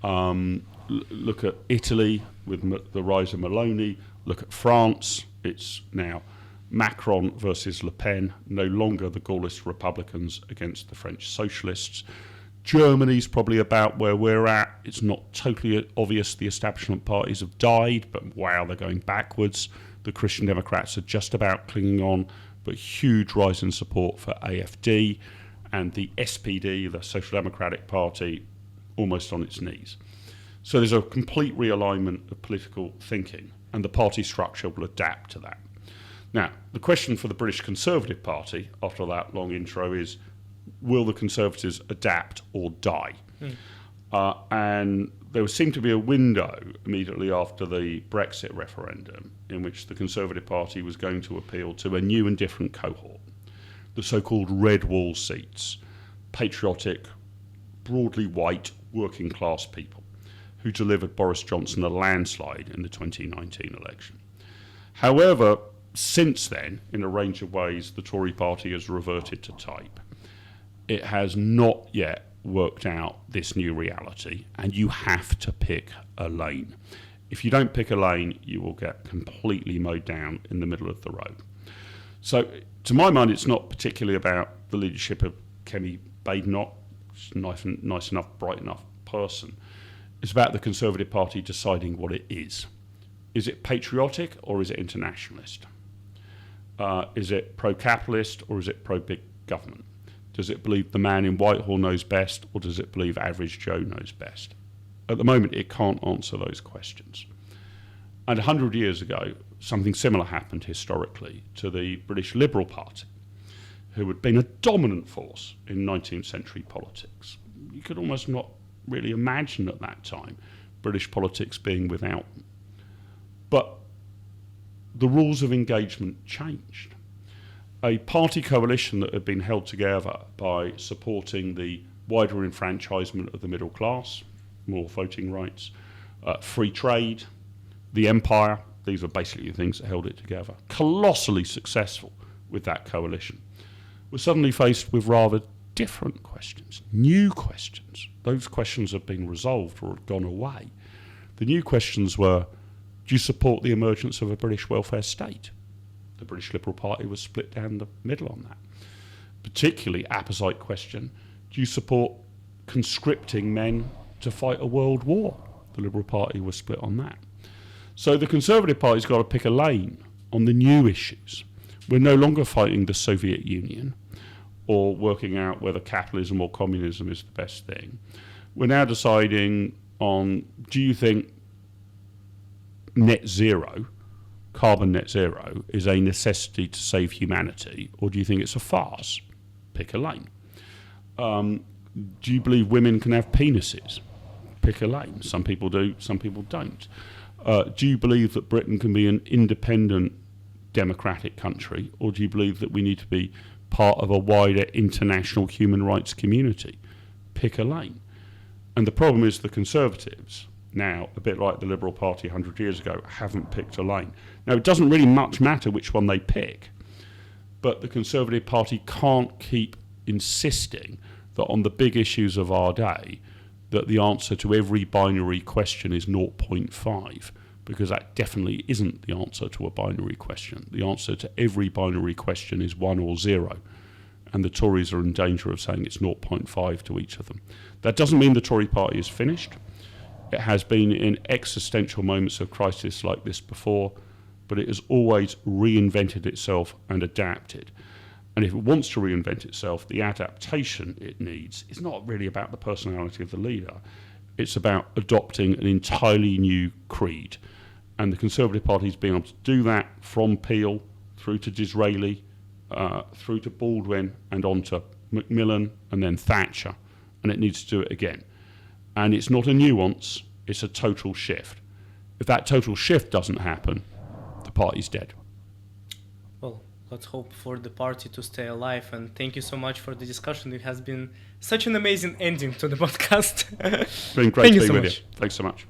Look at Italy with the rise of Meloni. Look at France. It's now Macron versus Le Pen, no longer the Gaullist Republicans against the French socialists. Germany's probably about where we're at. It's not totally obvious the establishment parties have died, but wow, they're going backwards. The Christian Democrats are just about clinging on, but huge rise in support for AfD, and the SPD, the Social Democratic Party, almost on its knees. So there's a complete realignment of political thinking, and the party structure will adapt to that. Now, the question for the British Conservative Party, after that long intro, is will the Conservatives adapt or die? And there seemed to be a window immediately after the Brexit referendum in which the Conservative Party was going to appeal to a new and different cohort, the so-called red wall seats, patriotic, broadly white, working class people who delivered Boris Johnson a landslide in the 2019 election. However, since then, in a range of ways, the Tory party has reverted to type. It has not yet worked out this new reality, and you have to pick a lane. If you don't pick a lane, you will get completely mowed down in the middle of the road. So, to my mind, it's not particularly about the leadership of Kemi Badenoch, nice enough, bright enough person. It's about the Conservative Party deciding what it is. Is it patriotic or is it internationalist? Is it pro-capitalist or is it pro-big government? Does it believe the man in Whitehall knows best, or does it believe average Joe knows best? At the moment, it can't answer those questions. And 100 years ago, something similar happened historically to the British Liberal Party, who had been a dominant force in 19th century politics. You could almost not really imagine at that time British politics being without them. But the rules of engagement changed. A party coalition that had been held together by supporting the wider enfranchisement of the middle class, more voting rights, free trade, the empire, these are basically the things that held it together. Colossally successful with that coalition, were suddenly faced with rather different questions, new questions. Those questions have been resolved or have gone away. The new questions were, do you support the emergence of a British welfare state? The British Liberal Party was split down the middle on that. Particularly apposite question, do you support conscripting men to fight a world war? The Liberal Party was split on that. So the Conservative Party's got to pick a lane on the new issues. We're no longer fighting the Soviet Union or working out whether capitalism or communism is the best thing. We're now deciding on, do you think net zero, carbon net zero, is a necessity to save humanity, or do you think it's a farce? Pick a lane. Do you believe women can have penises? Pick a lane. Some people do, some people don't. Do you believe that Britain can be an independent democratic country, or do you believe that we need to be part of a wider international human rights community? Pick a lane. And the problem is the Conservatives, now, a bit like the Liberal Party 100 years ago, haven't picked a lane. Now, it doesn't really much matter which one they pick, but the Conservative Party can't keep insisting that on the big issues of our day, that the answer to every binary question is 0.5, because that definitely isn't the answer to a binary question. The answer to every binary question is 1 or 0, and the Tories are in danger of saying it's 0.5 to each of them. That doesn't mean the Tory party is finished. It has been in existential moments of crisis like this before, but it has always reinvented itself and adapted. And if it wants to reinvent itself, the adaptation it needs is not really about the personality of the leader. It's about adopting an entirely new creed. And the Conservative Party has been able to do that from Peel through to Disraeli, through to Baldwin, and on to Macmillan, and then Thatcher. And it needs to do it again. And it's not a nuance, it's a total shift. If that total shift doesn't happen, the party's dead. Well, let's hope for the party to stay alive, and thank you so much for the discussion. It has been such an amazing ending to the podcast. It's been great to be with you. Thanks so much.